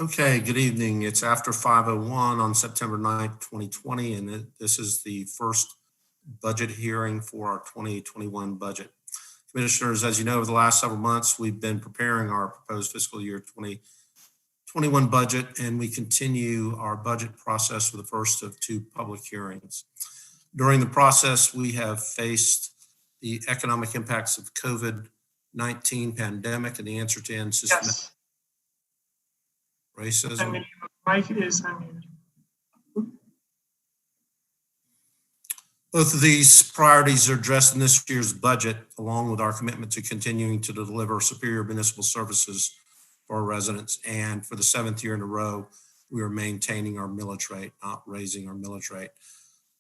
Okay, good evening. It's after 5:01 on September 9th, 2020, and this is the first budget hearing for our 2021 budget. Commissioners, as you know, over the last several months, we've been preparing our proposed fiscal year 2021 budget, and we continue our budget process for the first of two public hearings. During the process, we have faced the economic impacts of COVID-19 pandemic and the answer to end systematic racism. Mic is unmuted. Both of these priorities are addressed in this year's budget, along with our commitment to continuing to deliver superior municipal services for our residents. And for the seventh year in a row, we are maintaining our millage rate, not raising our millage rate.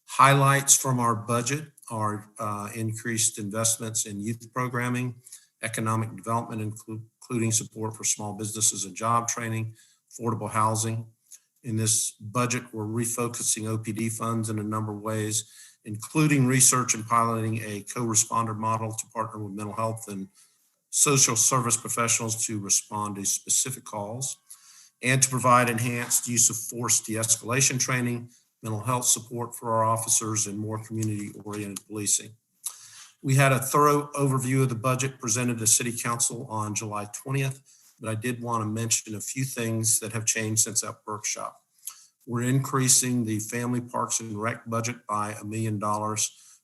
Highlights from our budget are increased investments in youth programming, economic development, including support for small businesses and job training, affordable housing. In this budget, we're refocusing OPD funds in a number of ways, including research and piloting a co-responder model to partner with mental health and social service professionals to respond to specific calls, and to provide enhanced use of force de-escalation training, mental health support for our officers, and more community-oriented policing. We had a thorough overview of the budget presented to City Council on July 20th, but I did want to mention a few things that have changed since that workshop. We're increasing the Family Parks and Rec budget by $1 million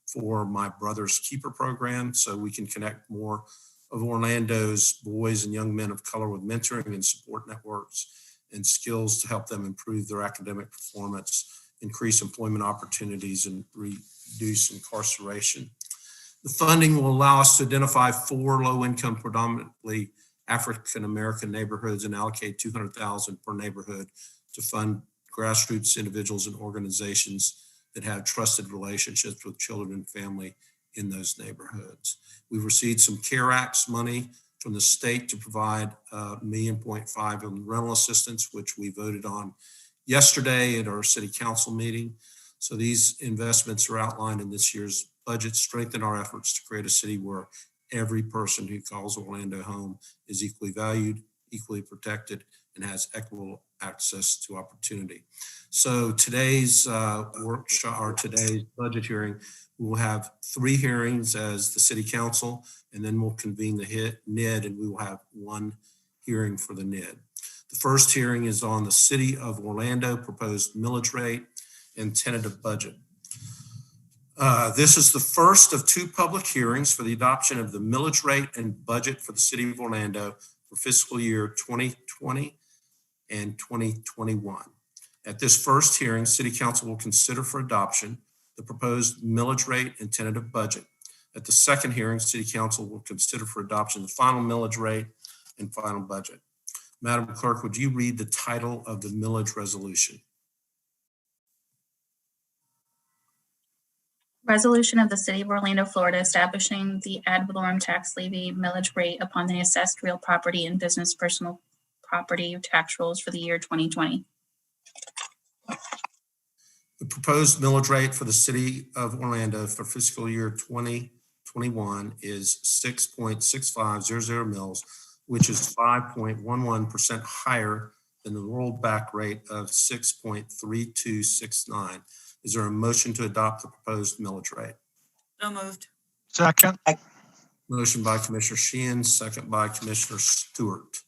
for My Brother's Keeper program, so we can connect more of Orlando's boys and young men of color with mentoring and support networks and skills to help them improve their academic performance, increase employment opportunities, and reduce incarceration. The funding will allow us to identify 4 low-income, predominantly African-American neighborhoods and allocate $200,000 per neighborhood to fund grassroots individuals and organizations that have trusted relationships with children and family in those neighborhoods. We've received some CARE Acts money from the state to provide $1.5 million in rental assistance, which we voted on yesterday at our City Council meeting. So these investments are outlined in this year's budget, strengthen our efforts to create a city where every person who calls Orlando home is equally valued, equally protected, and has equitable access to opportunity. So today's workshop, or today's budget hearing, we will have 3 hearings as the City Council, and then we'll convene the NID, and we will have 1 hearing for the NID. The first hearing is on the City of Orlando proposed millage rate and tentative budget. This is the first of 2 public hearings for the adoption of the millage rate and budget for the City of Orlando for fiscal year 2020 and 2021. At this first hearing, City Council will consider for adoption the proposed millage rate and tentative budget. At the second hearing, City Council will consider for adoption the final millage rate and final budget. Madam Clerk, would you read the title of the millage resolution? Resolution of the City of Orlando, Florida, establishing the ad valorem tax levy millage rate upon the assessed real property and business personal property tax rolls for the year 2020. The proposed millage rate for the City of Orlando for fiscal year 2021 is 6.6500 mils, which is 5.11% higher than the rollback rate of 6.3269. Is there a motion to adopt the proposed millage rate? So moved. Second. Motion by Commissioner Sheehan, second by Commissioner Stewart.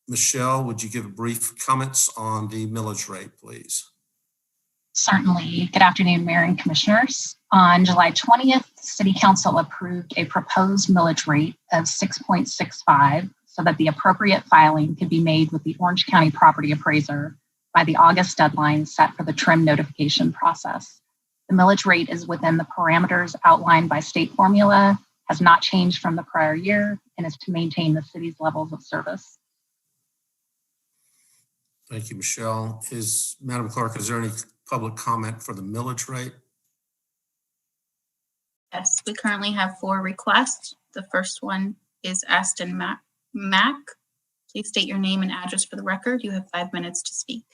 Michelle, would you give brief comments on the millage rate, please? Certainly. Good afternoon, Mayor and Commissioners. On July 20th, City Council approved a proposed millage rate of 6.65 so that the appropriate filing could be made with the Orange County property appraiser by the August deadline set for the trim notification process. The millage rate is within the parameters outlined by state formula, has not changed from the prior year, and is to maintain the city's levels of service. Thank you, Michelle. Madam Clerk, is there any public comment for the millage rate? Yes, we currently have 4 requests. The first one is Aston Mack. Please state your name and address for the record. You have 5 minutes to speak.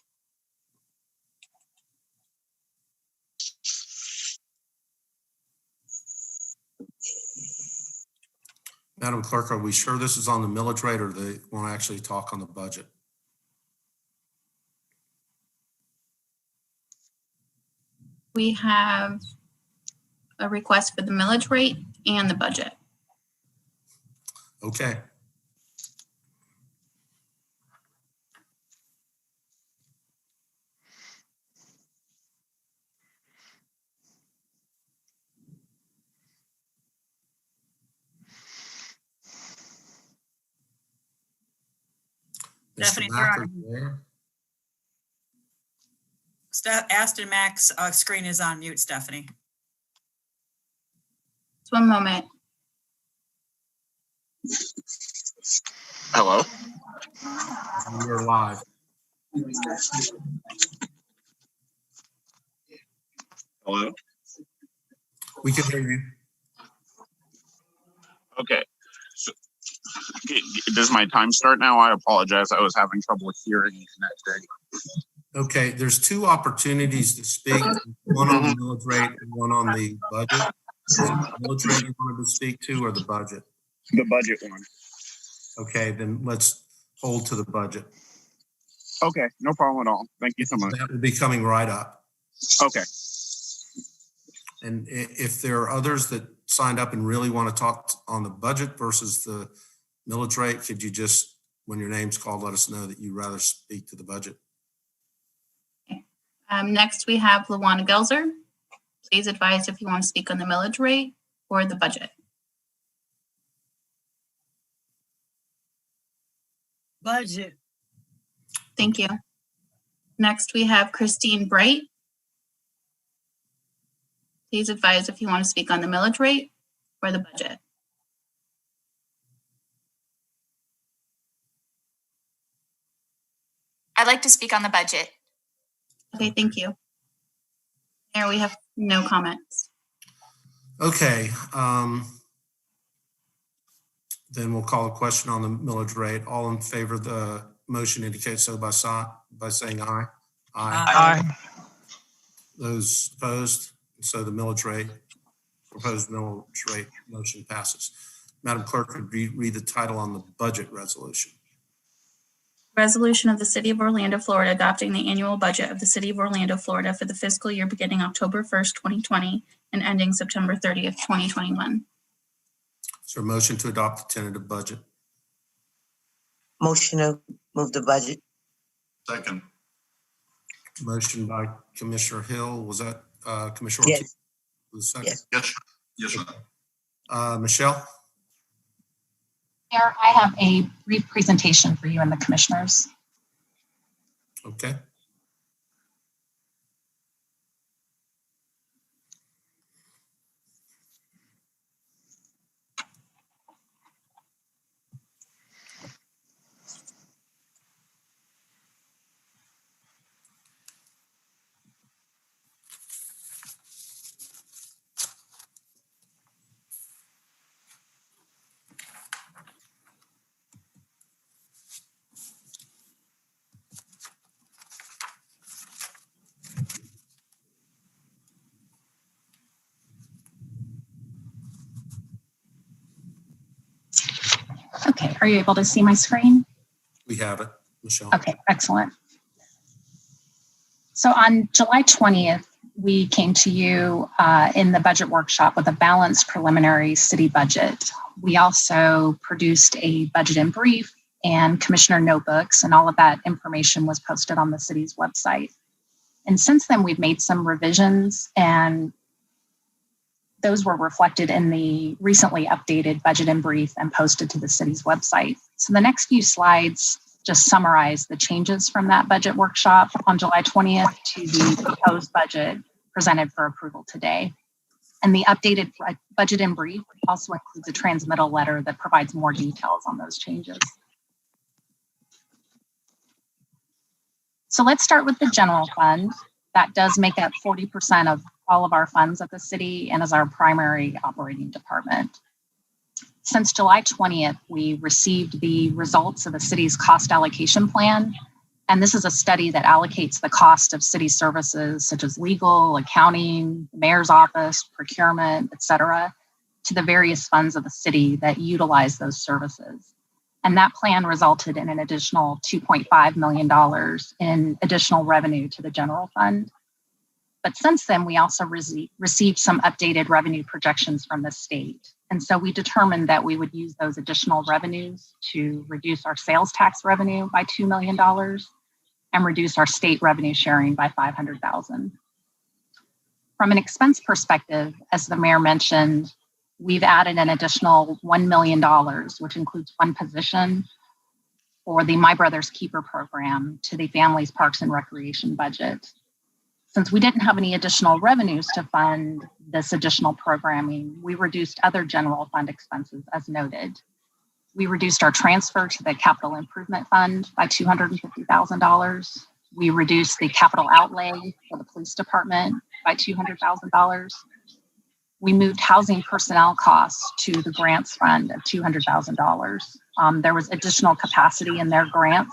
Madam Clerk, are we sure this is on the millage rate, or do they want to actually talk on the budget? we have a request for the millage rate and the budget. Okay. Mr. Stephanie, Mack, you're are on. you there? Aston Mack's screen is on mute, Stephanie. Just one moment. Hello? You're live. Hello? We can hear you. Okay. So, does my time start now? I apologize. I was having trouble hearing and connecting. Okay, there's two opportunities to speak, one on the millage rate and one on the budget. Is it the millage rate you wanted to speak to or the budget? The budget one. Okay, then let's hold to the budget. Okay, no problem at all. Thank you so much. That will be coming right up. Okay. And if there are others that signed up and really want to talk on the budget versus the millage rate, could you just, when your name's called, let us know that you'd rather speak to the budget? Next, we have Luana Gelzer. Please advise if you want to speak on the millage rate or the budget. Budget. Thank you. Next, we have Christine Bright. Please advise if you want to speak on the millage rate or the budget. I'd like to speak on the budget. Okay, thank you. There we have no comments. Okay. Then we'll call a question on the millage rate. All in favor of the motion indicate so by saying aye. Aye. Those opposed? So the millage rate, proposed millage rate motion passes. Madam Clerk, could you read the title on the budget resolution? Resolution of the City of Orlando, Florida, adopting the annual budget of the City of Orlando, Florida for the fiscal year beginning October 1st, 2020 and ending September 30th, 2021. Is there a motion to adopt the tentative budget? Motion to move the budget. Second. Motion by Commissioner Hill. Was that Commissioner Ortiz? Yes. Was the second? Yes. Yes. Yes, sir. Michelle? Mayor, I have a brief presentation for you and the commissioners. Okay. Okay, are you able to see my screen? We have it, Michelle. Okay, excellent. So on July 20th, we came to you in the budget workshop with a balanced preliminary city budget. We also produced a budget in brief and commissioner notebooks, and all of that information was posted on the city's website. And since then, we've made some revisions, and those were reflected in the recently updated budget in brief and posted to the city's website. So the next few slides just summarize the changes from that budget workshop on July 20th to the proposed budget presented for approval today. And the updated budget in brief also includes a transmittal letter that provides more details on those changes. So let's start with the general fund. That does make up 40% of all of our funds at the city and is our primary operating department. Since July 20th, we received the results of the city's cost allocation plan. And this is a study that allocates the cost of city services such as legal, accounting, the mayor's office, procurement, et cetera, to the various funds of the city that utilize those services. And that plan resulted in an additional $2.5 million in additional revenue to the general fund. But since then, we also received some updated revenue projections from the state. And so we determined that we would use those additional revenues to reduce our sales tax revenue by $2 million and reduce our state revenue sharing by $500,000. From an expense perspective, as the mayor mentioned, we've added an additional $1 million, which includes one position for the My Brother's Keeper program to the Families, Parks, and Recreation budget. Since we didn't have any additional revenues to fund this additional programming, we reduced other general fund expenses as noted. We reduced our transfer to the Capital Improvement Fund by $250,000. We reduced the capital outlay for the police department by $200,000. We moved housing personnel costs to the grants fund of $200,000. There was additional capacity in their grants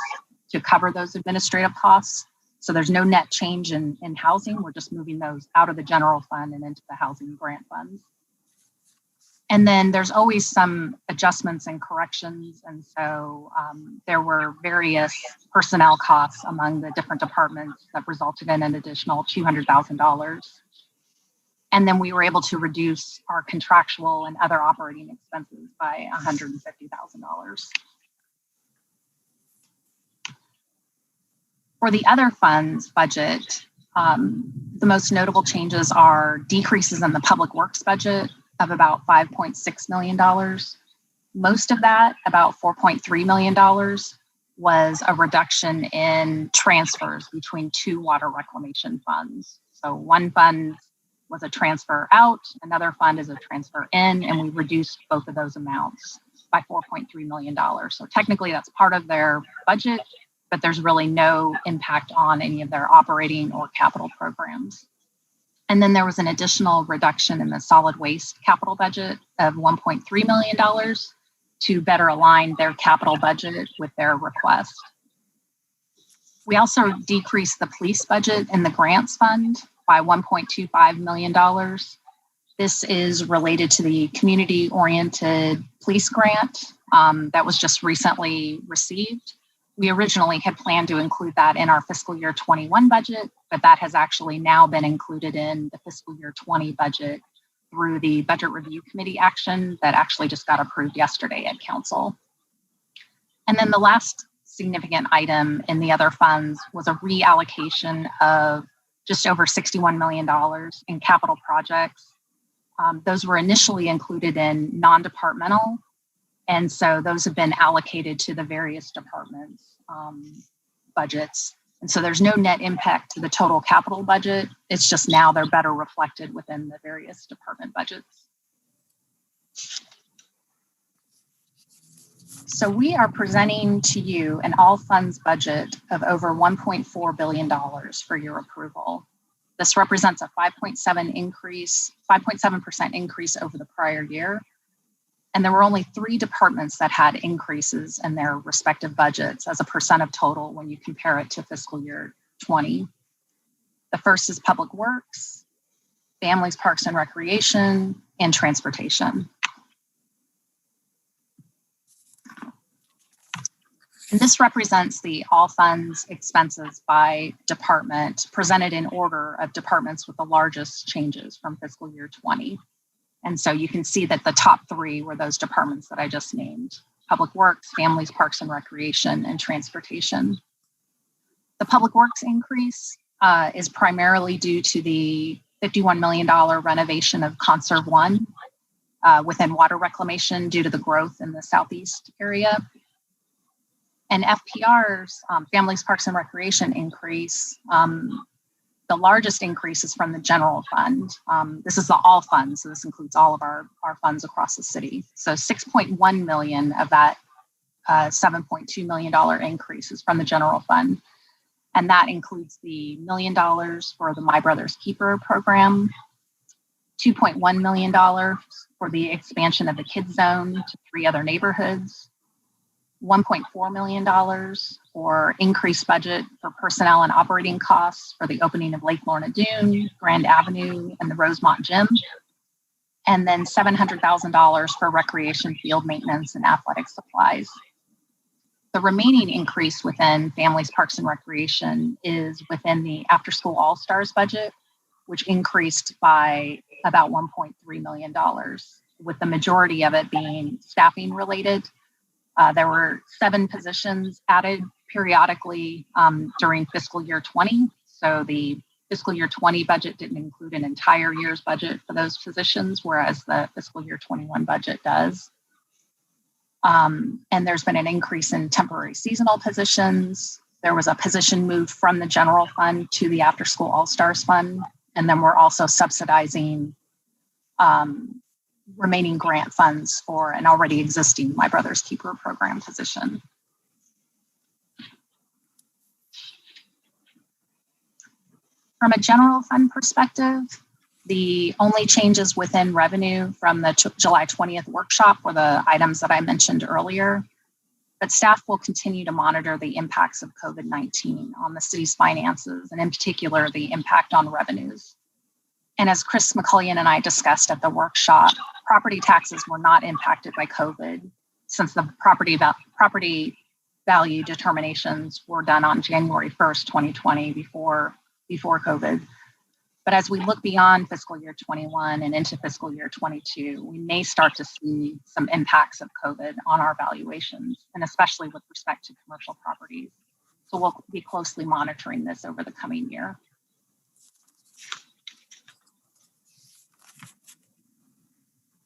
to cover those administrative costs. So there's no net change in housing. We're just moving those out of the general fund and into the housing grant funds. And then there's always some adjustments and corrections. And so there were various personnel costs among the different departments that resulted in an additional $200,000. And then we were able to reduce our contractual and other operating expenses by $150,000. For the other funds budget, the most notable changes are decreases in the public works budget of about $5.6 million. Most of that, about $4.3 million, was a reduction in transfers between two water reclamation funds. So one fund was a transfer out, another fund is a transfer in, and we reduced both of those amounts by $4.3 million. So technically that's part of their budget, but there's really no impact on any of their operating or capital programs. And then there was an additional reduction in the solid waste capital budget of $1.3 million to better align their capital budget with their request. We also decreased the police budget in the grants fund by $1.25 million. This is related to the community-oriented police grant that was just recently received. We originally had planned to include that in our fiscal year 21 budget, but that has actually now been included in the fiscal year 20 budget through the Budget Review Committee action that actually just got approved yesterday at Council. And then the last significant item in the other funds was a reallocation of just over $61 million in capital projects. Those were initially included in non-departmental, and so those have been allocated to the various departments' budgets. And so there's no net impact to the total capital budget. It's just now they're better reflected within the various department budgets. So we are presenting to you an all funds budget of over $1.4 billion for your approval. This represents a 5.7% increase over the prior year. And there were only 3 departments that had increases in their respective budgets as a percent of total when you compare it to fiscal year 20. The first is Public Works, Families, Parks and Recreation, and Transportation. And this represents the all funds expenses by department presented in order of departments with the largest changes from fiscal year 20. And so you can see that the top 3 were those departments that I just named: Public Works, Families, Parks and Recreation, and Transportation. The Public Works increase is primarily due to the $51 million renovation of Conserve 1 within water reclamation due to the growth in the Southeast area. And FPR's Families, Parks and Recreation increase, the largest increase is from the general fund. This is the all funds, so this includes all of our funds across the city. So 6.1 million of that $7.2 million increase is from the general fund. And that includes the $1 million for the My Brother's Keeper program, $2.1 million for the expansion of the Kids Zone to 3 other neighborhoods, $1.4 million for increased budget for personnel and operating costs for the opening of Lake Lorna Dune, Grand Avenue, and the Rosemont Gym, and then $700,000 for recreation field maintenance and athletic supplies. The remaining increase within Families, Parks and Recreation is within the After School All-Stars budget, which increased by about $1.3 million, with the majority of it being staffing related. There were 7 positions added periodically during fiscal year 20. So the fiscal year 20 budget didn't include an entire year's budget for those positions, whereas the fiscal year 21 budget does. And there's been an increase in temporary seasonal positions. There was a position moved from the general fund to the After School All-Stars Fund. And then we're also subsidizing remaining grant funds for an already existing My Brother's Keeper program position. From a general fund perspective, the only changes within revenue from the July 20th workshop were the items that I mentioned earlier, but staff will continue to monitor the impacts of COVID-19 on the city's finances, and in particular, the impact on revenues. And as Chris McCullion and I discussed at the workshop, property taxes were not impacted by COVID since the property value determinations were done on January 1st, 2020 before COVID. But as we look beyond fiscal year 21 and into fiscal year 22, we may start to see some impacts of COVID on our valuations, and especially with respect to commercial properties. So we'll be closely monitoring this over the coming year.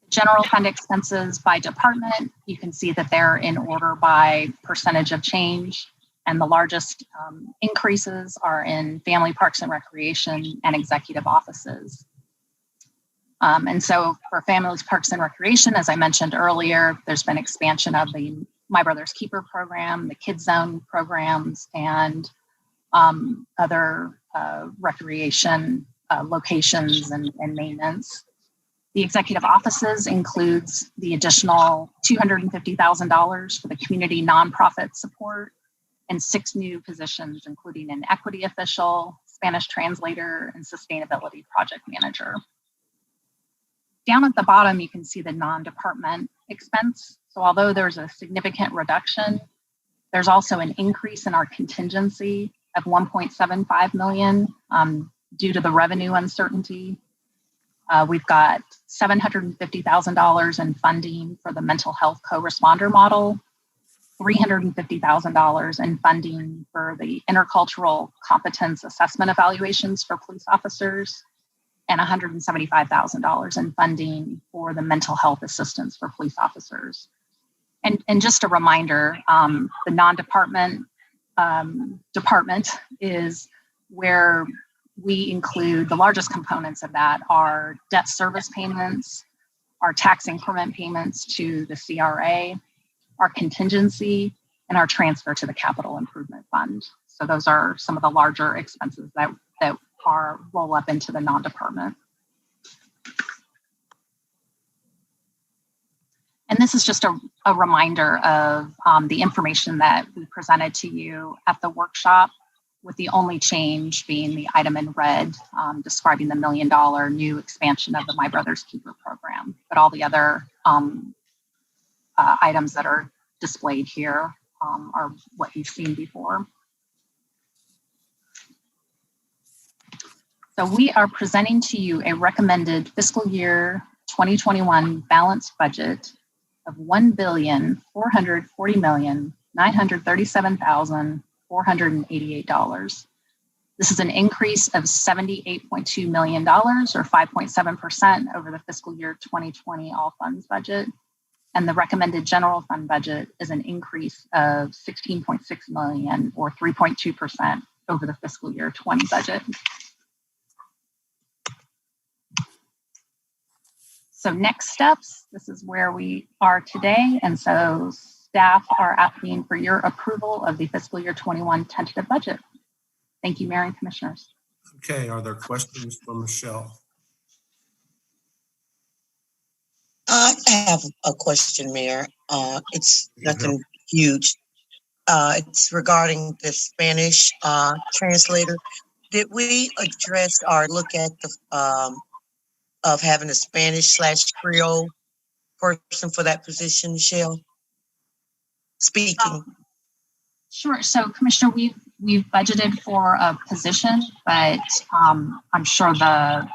General fund expenses by department, you can see that they're in order by percentage of change. And the largest increases are in family, parks and recreation, and executive offices. And so for families, parks and recreation, as I mentioned earlier, there's been expansion of the My Brother's Keeper program, the Kids Zone programs, and other recreation locations and maintenance. The executive offices includes the additional $250,000 for the community nonprofit support, and 6 new positions, including an equity official, Spanish translator, and sustainability project manager. Down at the bottom, you can see the non-department expense. So although there's a significant reduction, there's also an increase in our contingency of $1.75 million due to the revenue uncertainty. We've got $750,000 in funding for the mental health co-responder model, $350,000 in funding for the intercultural competence assessment evaluations for police officers, and $175,000 in funding for the mental health assistance for police officers. And just a reminder, the non-department department is where we include the largest components of that are debt service payments, our tax increment payments to the CRA, our contingency, and our transfer to the capital improvement fund. So those are some of the larger expenses that roll up into the non-department. And this is just a reminder of the information that we presented to you at the workshop, with the only change being the item in red describing the $1 million new expansion of the My Brother's Keeper program. But all the other items that are displayed here are what you've seen before. So we are presenting to you a recommended fiscal year 2021 balanced budget of $1,440,937,488. This is an increase of $78.2 million, or 5.7% over the fiscal year 2020 all funds budget. And the recommended general fund budget is an increase of $16.6 million, or 3.2% over the fiscal year 20 budget. So next steps, this is where we are today. And so staff are asking for your approval of the fiscal year 21 tentative budget. Thank you, Mayor and Commissioners. Okay, are there questions for Michelle? I have a question, Mayor. It's nothing huge. It's regarding the Spanish translator. Did we address or look at the of having a Spanish/Creole person for that position, Michelle? Speaking. Sure. So, Commissioner, we've budgeted for a position, but I'm sure the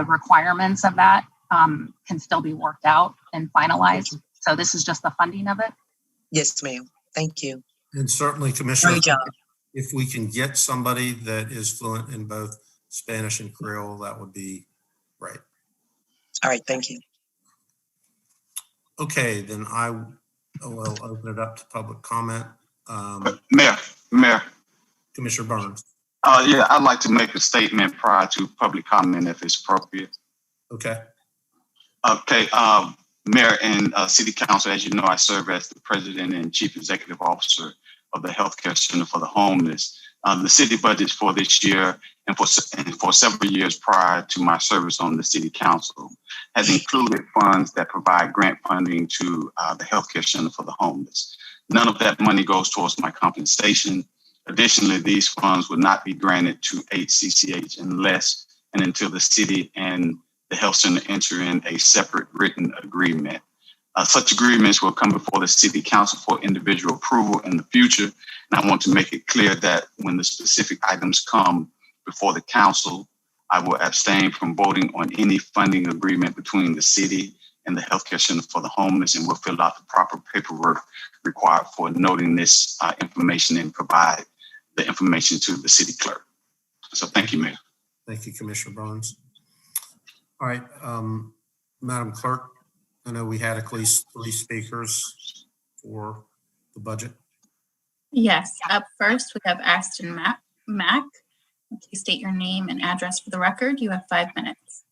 requirements of that can still be worked out and finalized. So this is just the funding of it. Yes, ma'am. Thank you. And certainly, Commissioner, Great job. if we can get somebody that is fluent in both Spanish and Creole, that would be great. All right, thank you. Okay, then I will open it up to public comment. Mayor, Commissioner Burns. yeah, I'd like to make a statement prior to public comment if it's appropriate. Okay. Okay, Mayor and City Council, as you know, I serve as the President and Chief Executive Officer of the Healthcare Center for the Homeless. The city budget for this year and for several years prior to my service on the City Council has included funds that provide grant funding to the Healthcare Center for the Homeless. None of that money goes towards my compensation. Additionally, these funds would not be granted to HCCH unless and until the city and the health center enter in a separate written agreement. Such agreements will come before the City Council for individual approval in the future. And I want to make it clear that when the specific items come before the council, I will abstain from voting on any funding agreement between the city and the Healthcare Center for the Homeless, and will fill out the proper paperwork required for noting this information and provide the information to the city clerk. So thank you, Mayor. Thank you, Commissioner Burns. All right, Madam Clerk, I know we had at least 3 speakers for the budget. Yes, up first, we have Aston Mack. Please state your name and address for the record. You have 5 minutes.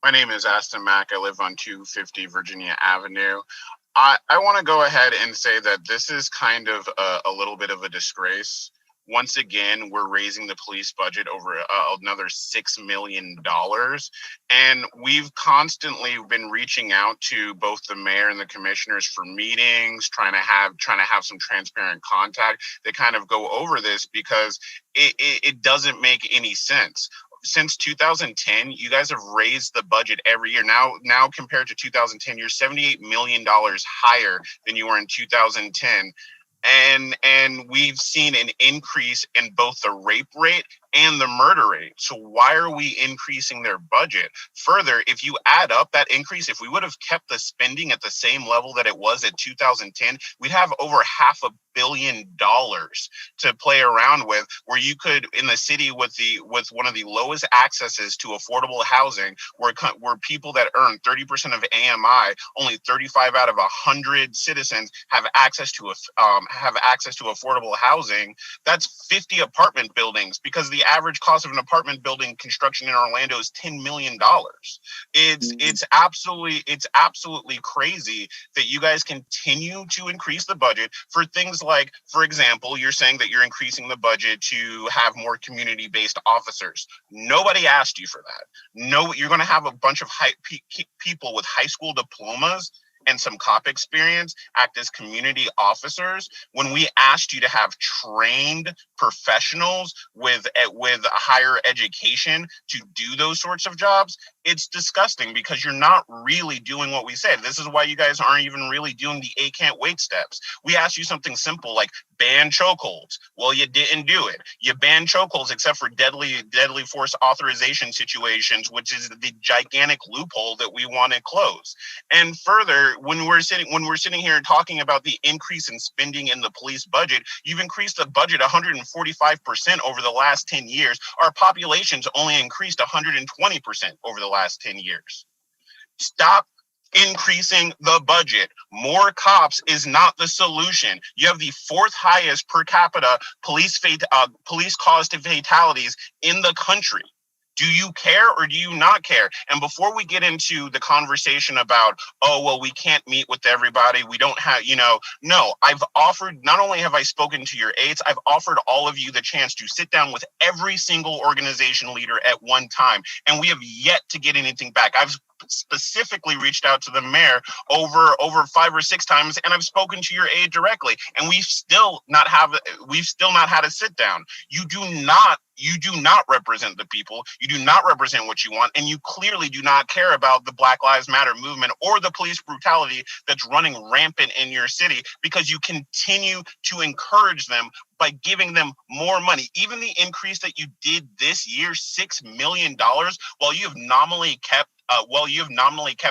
My name is Aston Mack. I live on 250 Virginia Avenue. I want to go ahead and say that this is kind of a little bit of a disgrace. Once again, we're raising the police budget over another $6 million. And we've constantly been reaching out to both the mayor and the commissioners for meetings, trying to have some transparent contact that kind of go over this, because it doesn't make any sense. Since 2010, you guys have raised the budget every year. Now compared to 2010, you're $78 million higher than you were in 2010. And we've seen an increase in both the rape rate and the murder rate. So why are we increasing their budget? Further, if you add up that increase, if we would have kept the spending at the same level that it was at 2010, we'd have over $500 million to play around with, where you could, in the city with one of the lowest accesses to affordable housing, where people that earn 30% of AMI, only 35 out of 100 citizens have access to affordable housing. That's 50 apartment buildings, because the average cost of an apartment building construction in Orlando is $10 million. It's absolutely crazy that you guys continue to increase the budget for things like, for example, you're saying that you're increasing the budget to have more community-based officers. Nobody asked you for that. No, you're going to have a bunch of people with high school diplomas and some cop experience act as community officers, when we asked you to have trained professionals with higher education to do those sorts of jobs. It's disgusting, because you're not really doing what we said. This is why you guys aren't even really doing the can't wait steps. We asked you something simple like ban chokeholds. Well, you didn't do it. You banned chokeholds except for deadly force authorization situations, which is the gigantic loophole that we want to close. And further, when we're sitting here talking about the increase in spending in the police budget, you've increased the budget 145% over the last 10 years. Our population's only increased 120% over the last 10 years. Stop increasing the budget. More cops is not the solution. You have the 4th highest per capita police caused fatalities in the country. Do you care or do you not care? And before we get into the conversation about, oh, well, we can't meet with everybody, we don't have, no, I've offered, not only have I spoken to your aides, I've offered all of you the chance to sit down with every single organization leader at one time, and we have yet to get anything back. I've specifically reached out to the mayor over 5 or 6 times, and I've spoken to your aide directly, and we've still not had a sit down. You do not represent the people. You do not represent what you want, and you clearly do not care about the Black Lives Matter movement or the police brutality that's running rampant in your city, because you continue to encourage them by giving them more money. Even the increase that you did this year, $6 million, while you have nominally kept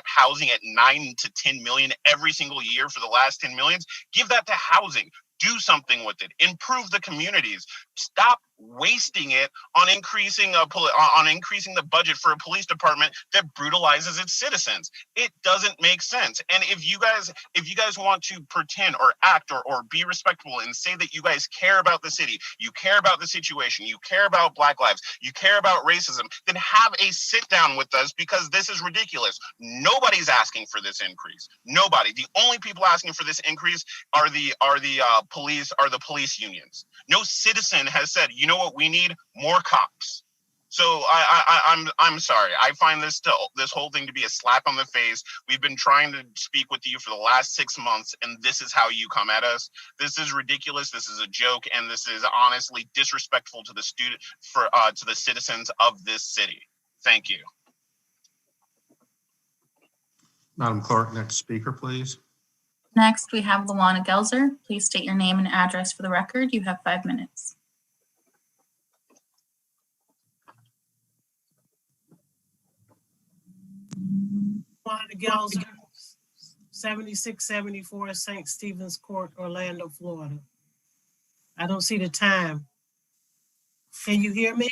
housing at 9 to 10 million every single year for the last 10 millions, give that to housing. Do something with it. Improve the communities. Stop wasting it on increasing the budget for a police department that brutalizes its citizens. It doesn't make sense. And if you guys want to pretend or act or be respectable and say that you guys care about the city, you care about the situation, you care about Black lives, you care about racism, then have a sit down with us, because this is ridiculous. Nobody's asking for this increase. Nobody. The only people asking for this increase are the police unions. No citizen has said, you know what, we need more cops. So I'm sorry. I find this whole thing to be a slap on the face. We've been trying to speak with you for the last 6 months, and this is how you come at us. This is ridiculous. This is a joke, and this is honestly disrespectful to to the citizens of this city. Thank you. Madam Clerk, next speaker, please. Next, we have Luana Gelzer. Please state your name and address for the record. You have 5 minutes. Luana Gelzer, 7674 St. Stephen's Court, Orlando, Florida. I don't see the time. Can you hear me?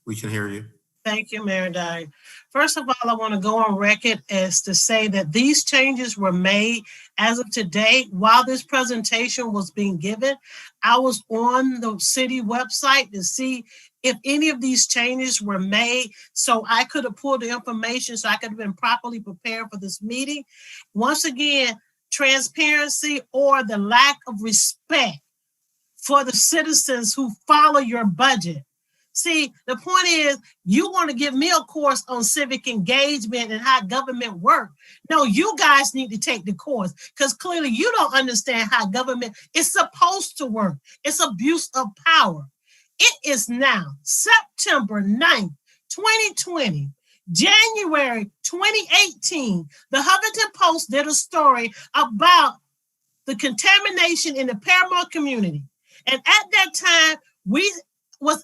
We can hear you. Thank you, Mayor Dyer. First of all, I want to go on record as to say that these changes were made as of today. While this presentation was being given, I was on the city website to see if any of these changes were made, so I could have pulled the information so I could have been properly prepared for this meeting. Once again, transparency or the lack of respect for the citizens who follow your budget. See, the point is, you want to give me a course on civic engagement and how government works. No, you guys need to take the course, because clearly you don't understand how government is supposed to work. It's abuse of power. It is now September 9th, 2020, January 2018. The Huffington Post did a story about the contamination in the Paramount community. And at that time,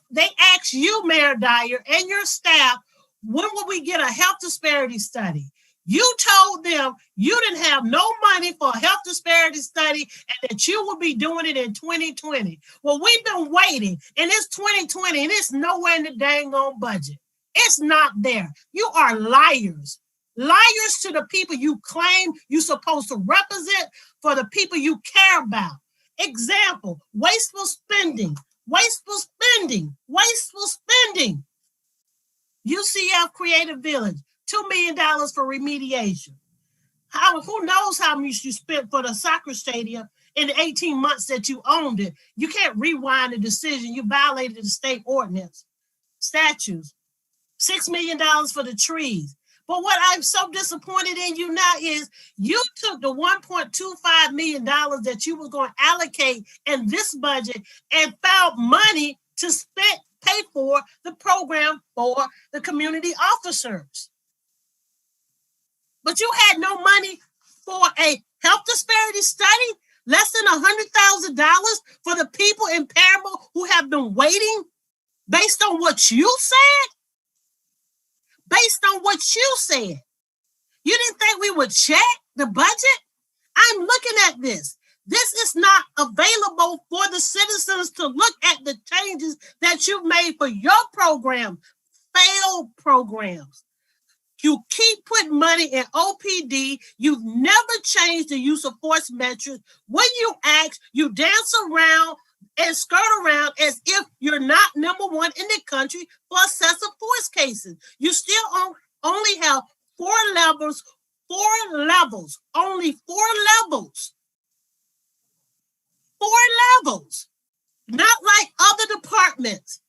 they asked you, Mayor Dyer, and your staff, when will we get a health disparity study? You told them you didn't have no money for a health disparity study and that you will be doing it in 2020. Well, we've been waiting, and it's 2020, and it's nowhere in the dang on budget. It's not there. You are liars. Liars to the people you claim you're supposed to represent, for the people you care about. Example, wasteful spending. Wasteful spending, wasteful spending. UCF Creative Village, $2 million for remediation. Who knows how much you spent for the soccer stadium in the 18 months that you owned it? You can't rewind the decision. You violated the state ordinance. Statutes, $6 million for the trees. But what I'm so disappointed in you now is you took the $1.25 million that you were going to allocate in this budget and found money to pay for the program for the community officers. But you had no money for a health disparity study, less than $100,000 for the people in Paramount who have been waiting based on what you said? Based on what you said. You didn't think we would check the budget? I'm looking at this. This is not available for the citizens to look at the changes that you've made for your program, failed programs. You keep putting money in OPD. You've never changed the use of force metrics. When you ask, you dance around and skirt around as if you're not number one in the country for excessive force cases. You still only have four levels, only 4 levels. 4 levels, not like other departments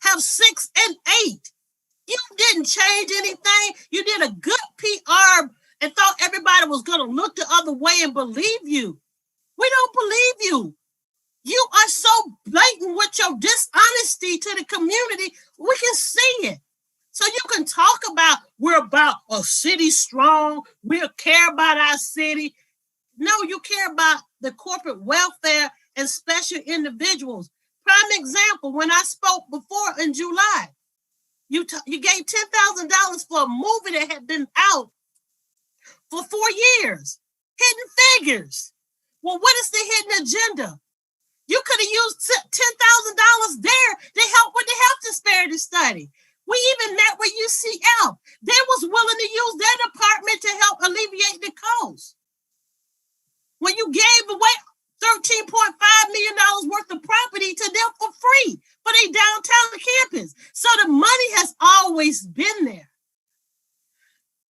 have 6 and 8. You didn't change anything. You did a good PR and thought everybody was going to look the other way and believe you. We don't believe you. You are so blatant with your dishonesty to the community. We can see it. So you can talk about we're about a city strong. We'll care about our city. No, you care about the corporate welfare and special individuals. Prime example, when I spoke before in July, you gave $10,000 for a movie that had been out for 4 years. Hidden Figures. Well, what is the hidden agenda? You could have used $10,000 there to help with the health disparity study. We even met with UCF. They was willing to use their department to help alleviate the cost. When you gave away $13.5 million worth of property to them for free for their downtown campus. So the money has always been there.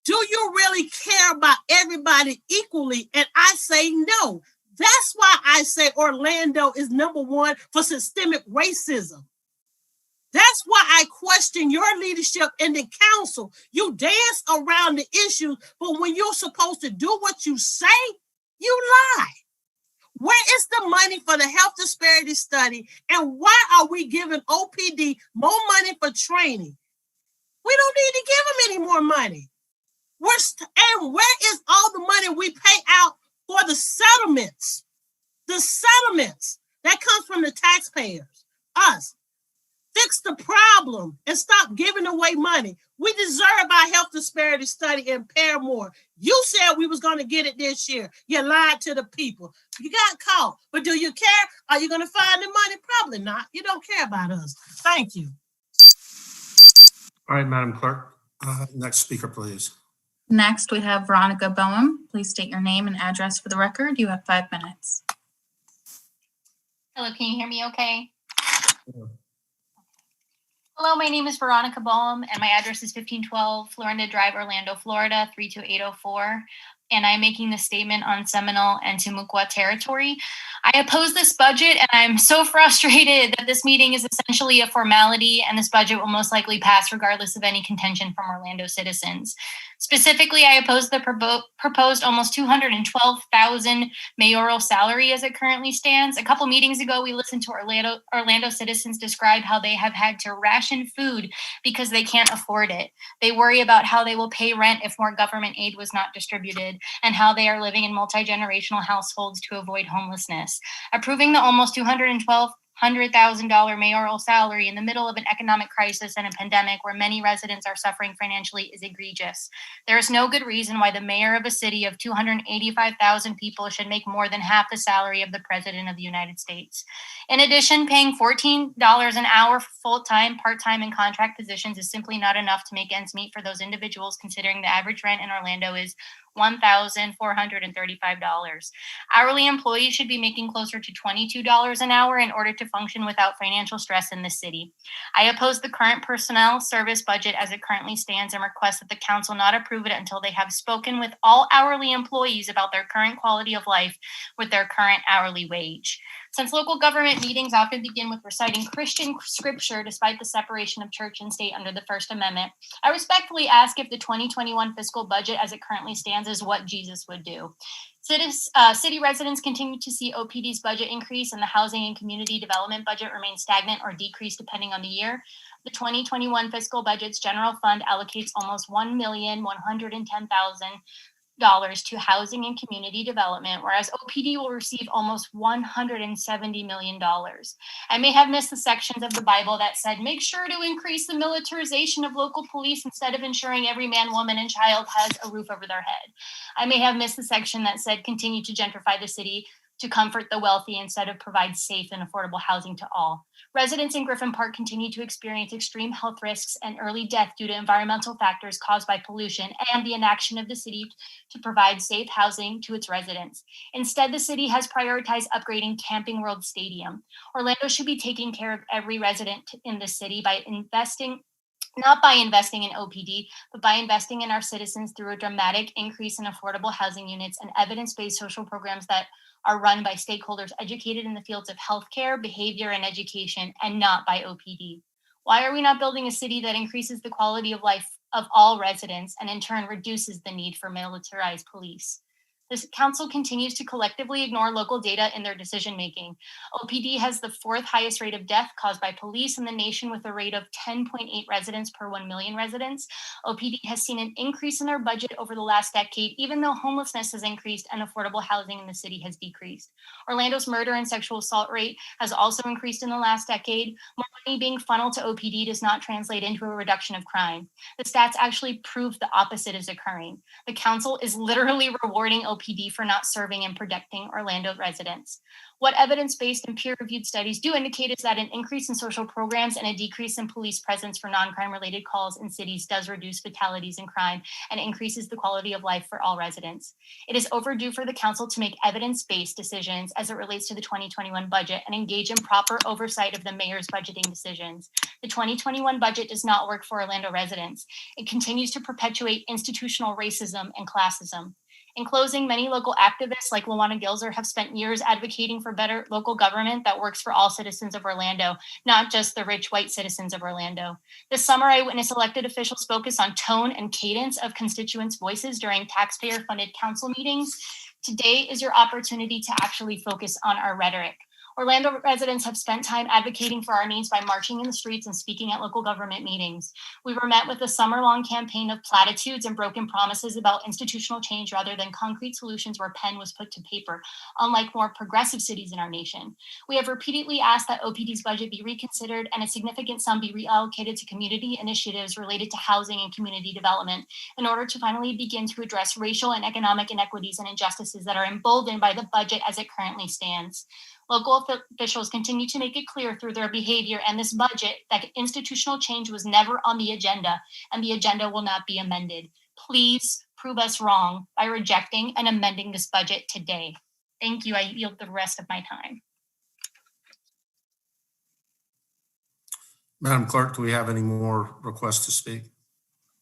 Do you really care about everybody equally? And I say no. That's why I say Orlando is #1 for systemic racism. That's why I question your leadership in the council. You dance around the issues, but when you're supposed to do what you say, you lie. Where is the money for the health disparity study? And why are we giving OPD more money for training? We don't need to give them any more money. And where is all the money we pay out for the settlements? The settlements that comes from the taxpayers, us. Fix the problem and stop giving away money. We deserve our health disparity study and pay more. You said we was going to get it this year. You lied to the people. You got caught. But do you care? Are you going to find the money? Probably not. You don't care about us. Thank you. All right, Madam Clerk. Next speaker, please. Next, we have Veronica Boehm. Please state your name and address for the record. You have 5 minutes. Hello, can you hear me okay? Yeah. Hello, my name is Veronica Boehm, and my address is 1512 Florinda Drive, Orlando, Florida, 32804. And I'm making this statement on Seminole and Timucua territory. I oppose this budget, and I'm so frustrated that this meeting is essentially a formality, and this budget will most likely pass regardless of any contention from Orlando citizens. Specifically, I oppose the proposed almost $212,000 mayoral salary as it currently stands. A couple meetings ago, we listened to Orlando citizens describe how they have had to ration food because they can't afford it. They worry about how they will pay rent if more government aid was not distributed, and how they are living in multi-generational households to avoid homelessness. Approving the almost $212,000 mayoral salary in the middle of an economic crisis and a pandemic where many residents are suffering financially is egregious. There is no good reason why the mayor of a city of 285,000 people should make more than half the salary of the President of the United States. In addition, paying $14 an hour for full-time, part-time, and contract positions is simply not enough to make ends meet for those individuals, considering the average rent in Orlando is $1,435. Hourly employees should be making closer to $22 an hour in order to function without financial stress in the city. I oppose the current personnel service budget as it currently stands and request that the council not approve it until they have spoken with all hourly employees about their current quality of life with their current hourly wage. Since local government meetings often begin with reciting Christian scripture despite the separation of church and state under the First Amendment, I respectfully ask if the 2021 fiscal budget as it currently stands is what Jesus would do. City residents continue to see OPD's budget increase, and the housing and community development budget remains stagnant or decreased depending on the year. The 2021 fiscal budget's general fund allocates almost $1,110,000 to housing and community development, whereas OPD will receive almost $170 million. I may have missed the sections of the Bible that said, make sure to increase the militarization of local police instead of ensuring every man, woman, and child has a roof over their head. I may have missed the section that said, continue to gentrify the city to comfort the wealthy instead of provide safe and affordable housing to all. Residents in Griffin Park continue to experience extreme health risks and early death due to environmental factors caused by pollution and the inaction of the city to provide safe housing to its residents. Instead, the city has prioritized upgrading Camping World Stadium. Orlando should be taking care of every resident in the city by not by investing in OPD, but by investing in our citizens through a dramatic increase in affordable housing units and evidence-based social programs that are run by stakeholders educated in the fields of healthcare, behavior, and education, and not by OPD. Why are we not building a city that increases the quality of life of all residents and in turn reduces the need for militarized police? This council continues to collectively ignore local data in their decision-making. OPD has the 4th highest rate of death caused by police in the nation with a rate of 10.8 residents per 1 million residents. OPD has seen an increase in their budget over the last decade, even though homelessness has increased and affordable housing in the city has decreased. Orlando's murder and sexual assault rate has also increased in the last decade. More money being funneled to OPD does not translate into a reduction of crime. The stats actually prove the opposite is occurring. The council is literally rewarding OPD for not serving and protecting Orlando residents. What evidence-based and peer-reviewed studies do indicate is that an increase in social programs and a decrease in police presence for non-crime related calls in cities does reduce fatalities and crime and increases the quality of life for all residents. It is overdue for the council to make evidence-based decisions as it relates to the 2021 budget and engage in proper oversight of the mayor's budgeting decisions. The 2021 budget does not work for Orlando residents. It continues to perpetuate institutional racism and classism. In closing, many local activists like Luana Gilzer have spent years advocating for better local government that works for all citizens of Orlando, not just the rich white citizens of Orlando. This summer, I witnessed elected officials focus on tone and cadence of constituents' voices during taxpayer-funded council meetings. Today is your opportunity to actually focus on our rhetoric. Orlando residents have spent time advocating for our needs by marching in the streets and speaking at local government meetings. We were met with a summer-long campaign of platitudes and broken promises about institutional change rather than concrete solutions where pen was put to paper, unlike more progressive cities in our nation. We have repeatedly asked that OPD's budget be reconsidered and a significant sum be reallocated to community initiatives related to housing and community development in order to finally begin to address racial and economic inequities and injustices that are emboldened by the budget as it currently stands. Local officials continue to make it clear through their behavior and this budget that institutional change was never on the agenda and the agenda will not be amended. Please prove us wrong by rejecting and amending this budget today. Thank you. I yield the rest of my time. Madam Clerk, do we have any more requests to speak?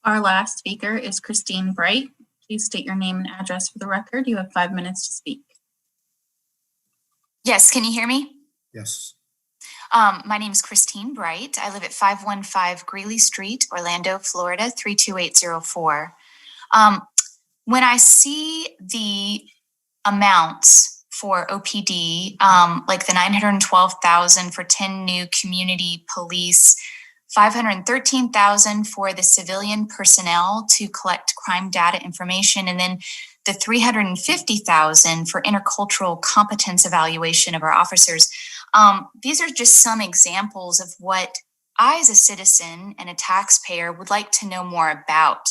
Our last speaker is Christine Bright. Please state your name and address for the record. You have 5 minutes to speak. Yes, can you hear me? Yes. My name is Christine Bright. I live at 515 Greeley Street, Orlando, Florida, 32804. When I see the amounts for OPD, like the $912,000 for 10 new community police, $513,000 for the civilian personnel to collect crime data information, and then the $350,000 for intercultural competence evaluation of our officers. These are just some examples of what I, as a citizen and a taxpayer, would like to know more about.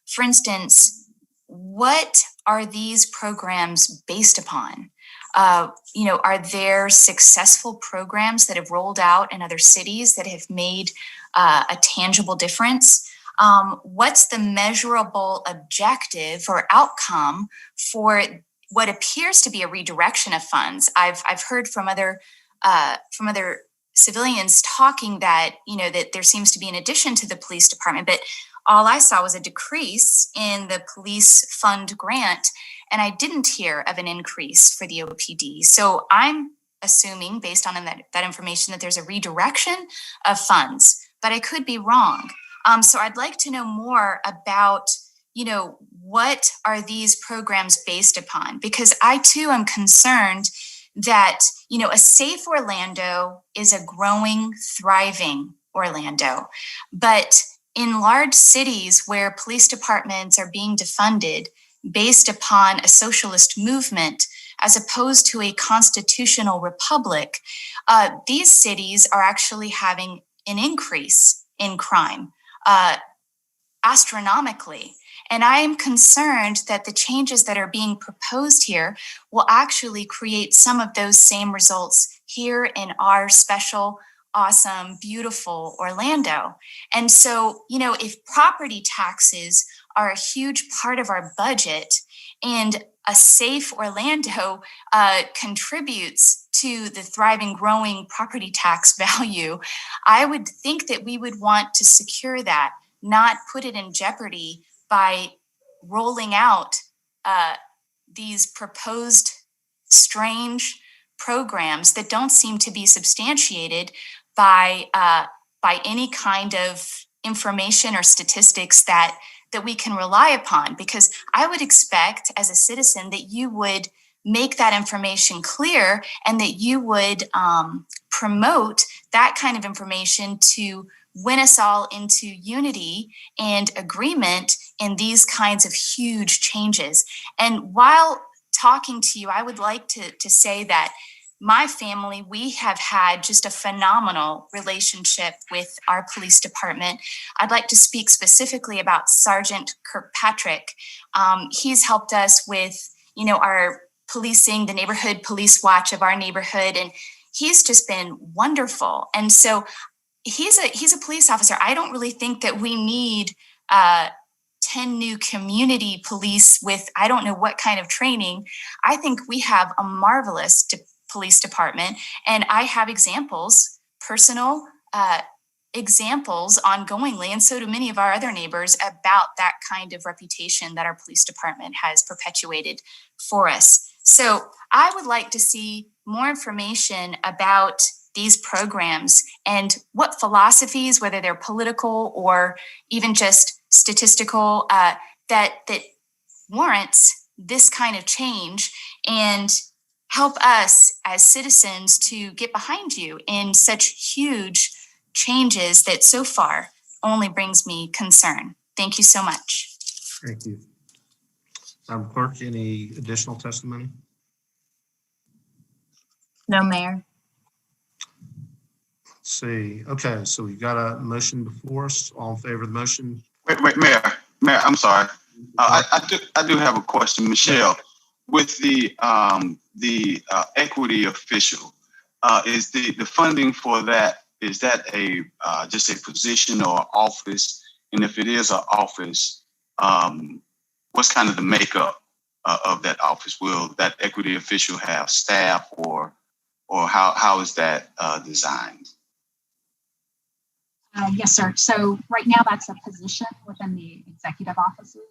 For instance, what are these programs based upon? Are there successful programs that have rolled out in other cities that have made a tangible difference? What's the measurable objective or outcome for what appears to be a redirection of funds? I've heard from other civilians talking that that there seems to be an addition to the police department, but all I saw was a decrease in the police fund grant, and I didn't hear of an increase for the OPD. So I'm assuming, based on that information, that there's a redirection of funds, but I could be wrong. So I'd like to know more about, what are these programs based upon? Because I too am concerned that, a safe Orlando is a growing, thriving Orlando. But in large cities where police departments are being defunded based upon a socialist movement, as opposed to a constitutional republic, these cities are actually having an increase in crime. Astronomically. And I am concerned that the changes that are being proposed here will actually create some of those same results here in our special, awesome, beautiful Orlando. And so, if property taxes are a huge part of our budget and a safe Orlando contributes to the thriving, growing property tax value, I would think that we would want to secure that, not put it in jeopardy by rolling out these proposed strange programs that don't seem to be substantiated by by any kind of information or statistics that we can rely upon, because I would expect as a citizen that you would make that information clear and that you would promote that kind of information to win us all into unity and agreement in these kinds of huge changes. And while talking to you, I would like to say that my family, we have had just a phenomenal relationship with our police department. I'd like to speak specifically about Sergeant Kirkpatrick. He's helped us with, our policing, the neighborhood police watch of our neighborhood, and he's just been wonderful. And so he's a police officer. I don't really think that we need 10 new community police with I don't know what kind of training. I think we have a marvelous police department, and I have examples, personal examples ongoingly, and so do many of our other neighbors, about that kind of reputation that our police department has perpetuated for us. So I would like to see more information about these programs and what philosophies, whether they're political or even just statistical, that warrants this kind of change, and help us as citizens to get behind you in such huge changes that so far only brings me concern. Thank you so much. Thank you. Madam Clerk, any additional testimony? No, Mayor. Let's see. Okay, so we've got a motion before us. All in favor of the motion? Wait, Mayor, I'm sorry. I do have a question, Michelle. With the equity official, is the funding for that, is that just a position or office? And if it is an office, what's kind of the makeup of that office? Will that equity official have staff, or how is that designed? Yes, sir. So right now that's a position within the executive offices.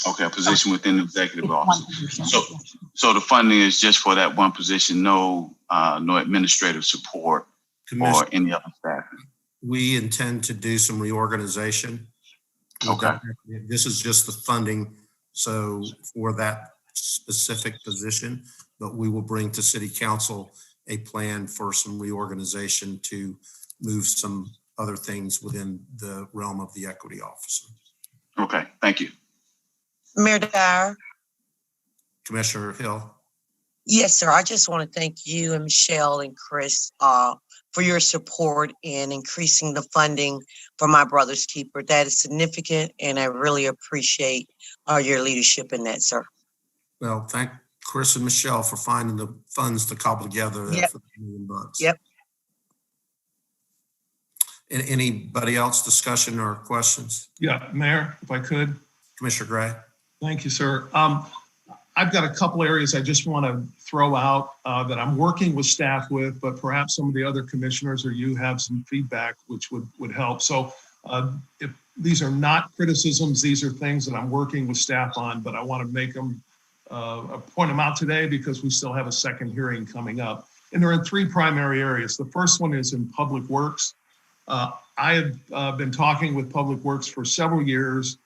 Okay, a position within the executive One office. position, So, yes. so the funding is just for that one position, no administrative support or Commissioner, any other staff? we intend to do some reorganization. Okay. This is just the funding, so for that specific position, but we will bring to City Council a plan for some reorganization to move some other things within the realm of the equity officer. Okay, thank you. Mayor Dyer. Commissioner Hill. Yes, sir. I just want to thank you and Michelle and Chris for your support in increasing the funding for my brother's keeper. That is significant, and I really appreciate your leadership in that, sir. Well, thank Chris and Michelle for finding the funds to cobble together Yep. for the $1 million. Yep. Anybody else discussion or questions? Yeah, Mayor, if I could. Commissioner Gray. Thank you, sir. I've got a couple areas I just want to throw out that I'm working with staff with, but perhaps some of the other commissioners or you have some feedback which would help. So if these are not criticisms, these are things that I'm working with staff on, but I want to make them point them out today because we still have a second hearing coming up. And they're in three primary areas. The first one is in Public Works. I have been talking with Public Works for several years.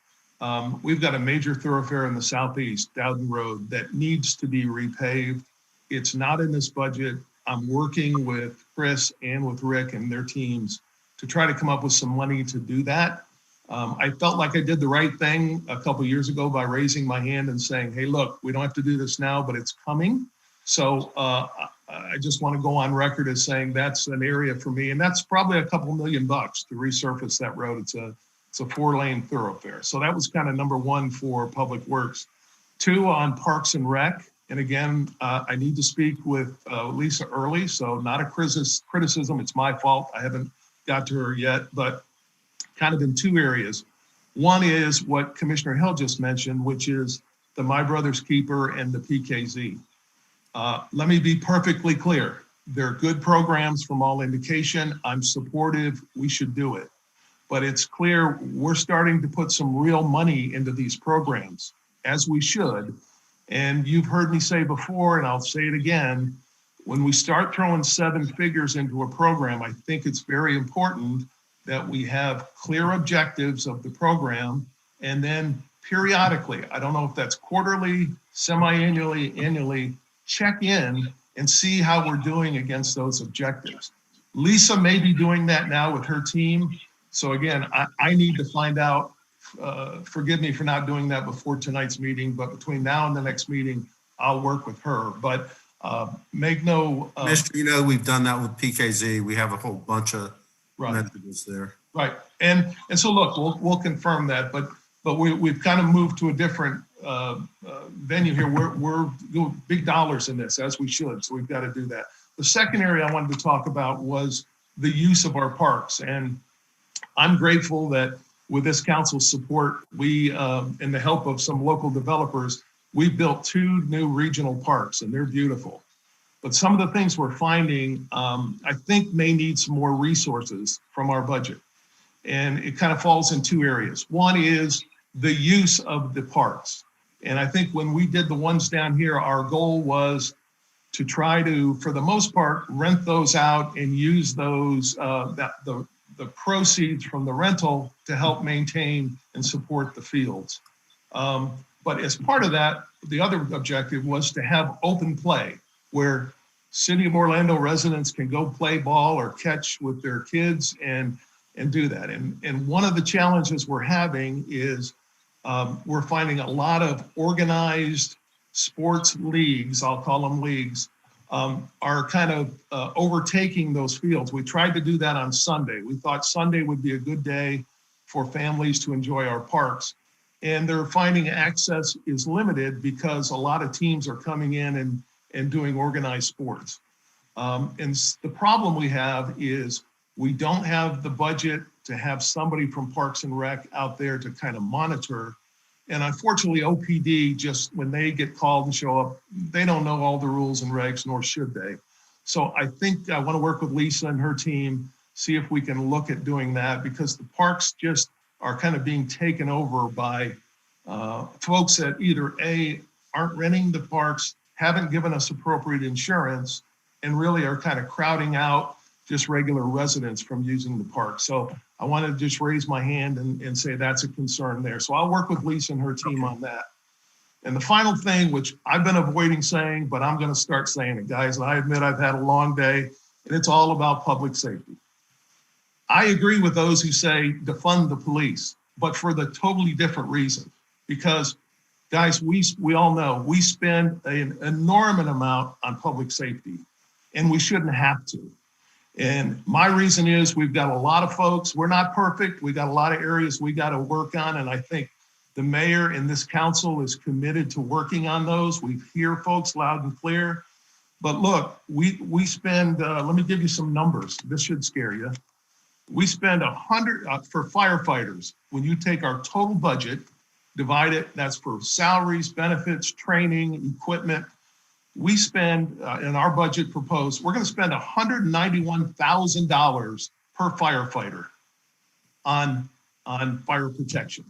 We've got a major thoroughfare in the southeast, Dowden Road, that needs to be repaved. It's not in this budget. I'm working with Chris and with Rick and their teams to try to come up with some money to do that. I felt like I did the right thing a couple of years ago by raising my hand and saying, hey, look, we don't have to do this now, but it's coming. So I just want to go on record as saying that's an area for me. And that's probably a couple $1 million to resurface that road. It's a 4-lane thoroughfare. So that was kind of number one for Public Works. Two, on Parks and Rec. And again, I need to speak with Lisa early. So not a criticism. It's my fault. I haven't got to her yet, but kind of in two areas. One is what Commissioner Hill just mentioned, which is the My Brother's Keeper and the PKZ. Let me be perfectly clear. They're good programs from all indication. I'm supportive. We should do it. But it's clear we're starting to put some real money into these programs, as we should. And you've heard me say before, and I'll say it again, when we start throwing seven figures into a program, I think it's very important that we have clear objectives of the program, and then periodically, I don't know if that's quarterly, semi-annually, annually, check in and see how we're doing against those objectives. Lisa may be doing that now with her team. So again, I need to find out, forgive me for not doing that before tonight's meeting, but between now and the next meeting, I'll work with her. But make no... Mr. You know, we've done that with PKZ. We have a whole bunch of messages there. Right. And so look, we'll confirm that, but we've kind of moved to a different venue here. We're doing big dollars in this, as we should. So we've got to do that. The second area I wanted to talk about was the use of our parks. And I'm grateful that with this council's support, we, and the help of some local developers, we built 2 new regional parks, and they're beautiful. But some of the things we're finding, I think may need some more resources from our budget. And it kind of falls in 2 areas. One is the use of the parks. And I think when we did the ones down here, our goal was to try to, for the most part, rent those out and use those, the proceeds from the rental to help maintain and support the fields. But as part of that, the other objective was to have open play where City of Orlando residents can go play ball or catch with their kids and do that. And one of the challenges we're having is we're finding a lot of organized sports leagues, I'll call them leagues, are kind of overtaking those fields. We tried to do that on Sunday. We thought Sunday would be a good day for families to enjoy our parks. And they're finding access is limited because a lot of teams are coming in and doing organized sports. And the problem we have is we don't have the budget to have somebody from Parks and Rec out there to kind of monitor. And unfortunately, OPD, just when they get called and show up, they don't know all the rules and regs, nor should they. So I think I want to work with Lisa and her team, see if we can look at doing that, because the parks just are kind of being taken over by folks that either A, aren't renting the parks, haven't given us appropriate insurance, and really are kind of crowding out just regular residents from using the park. So I wanted to just raise my hand and say that's a concern there. So I'll work with Lisa and her team on that. And the final thing, which I've been avoiding saying, but I'm going to start saying it, guys. And I admit I've had a long day, and it's all about public safety. I agree with those who say defund the police, but for the totally different reason. Because, guys, we all know we spend an enormous amount on public safety, and we shouldn't have to. And my reason is we've got a lot of folks. We're not perfect. We got a lot of areas we got to work on. And I think the mayor and this council is committed to working on those. We hear folks loud and clear. But look, we spend, let me give you some numbers. This should scare you. We spend 100 for firefighters. When you take our total budget, divide it, that's for salaries, benefits, training, equipment. We spend, in our budget proposed, we're going to spend $191,000 per firefighter on fire protection.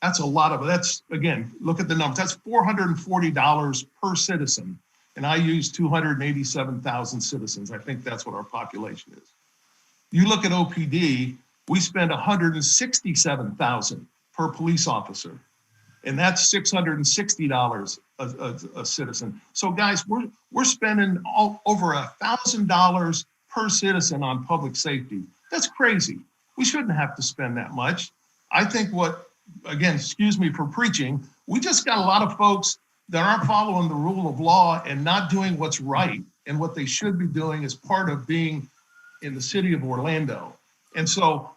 That's a lot of it. That's, again, look at the numbers. That's $440 per citizen. And I use 287,000 citizens. I think that's what our population is. You look at OPD, we spend $167,000 per police officer. And that's $660 a citizen. So guys, we're spending over $1,000 per citizen on public safety. That's crazy. We shouldn't have to spend that much. I think again, excuse me for preaching, we just got a lot of folks that aren't following the rule of law and not doing what's right and what they should be doing as part of being in the city of Orlando. And so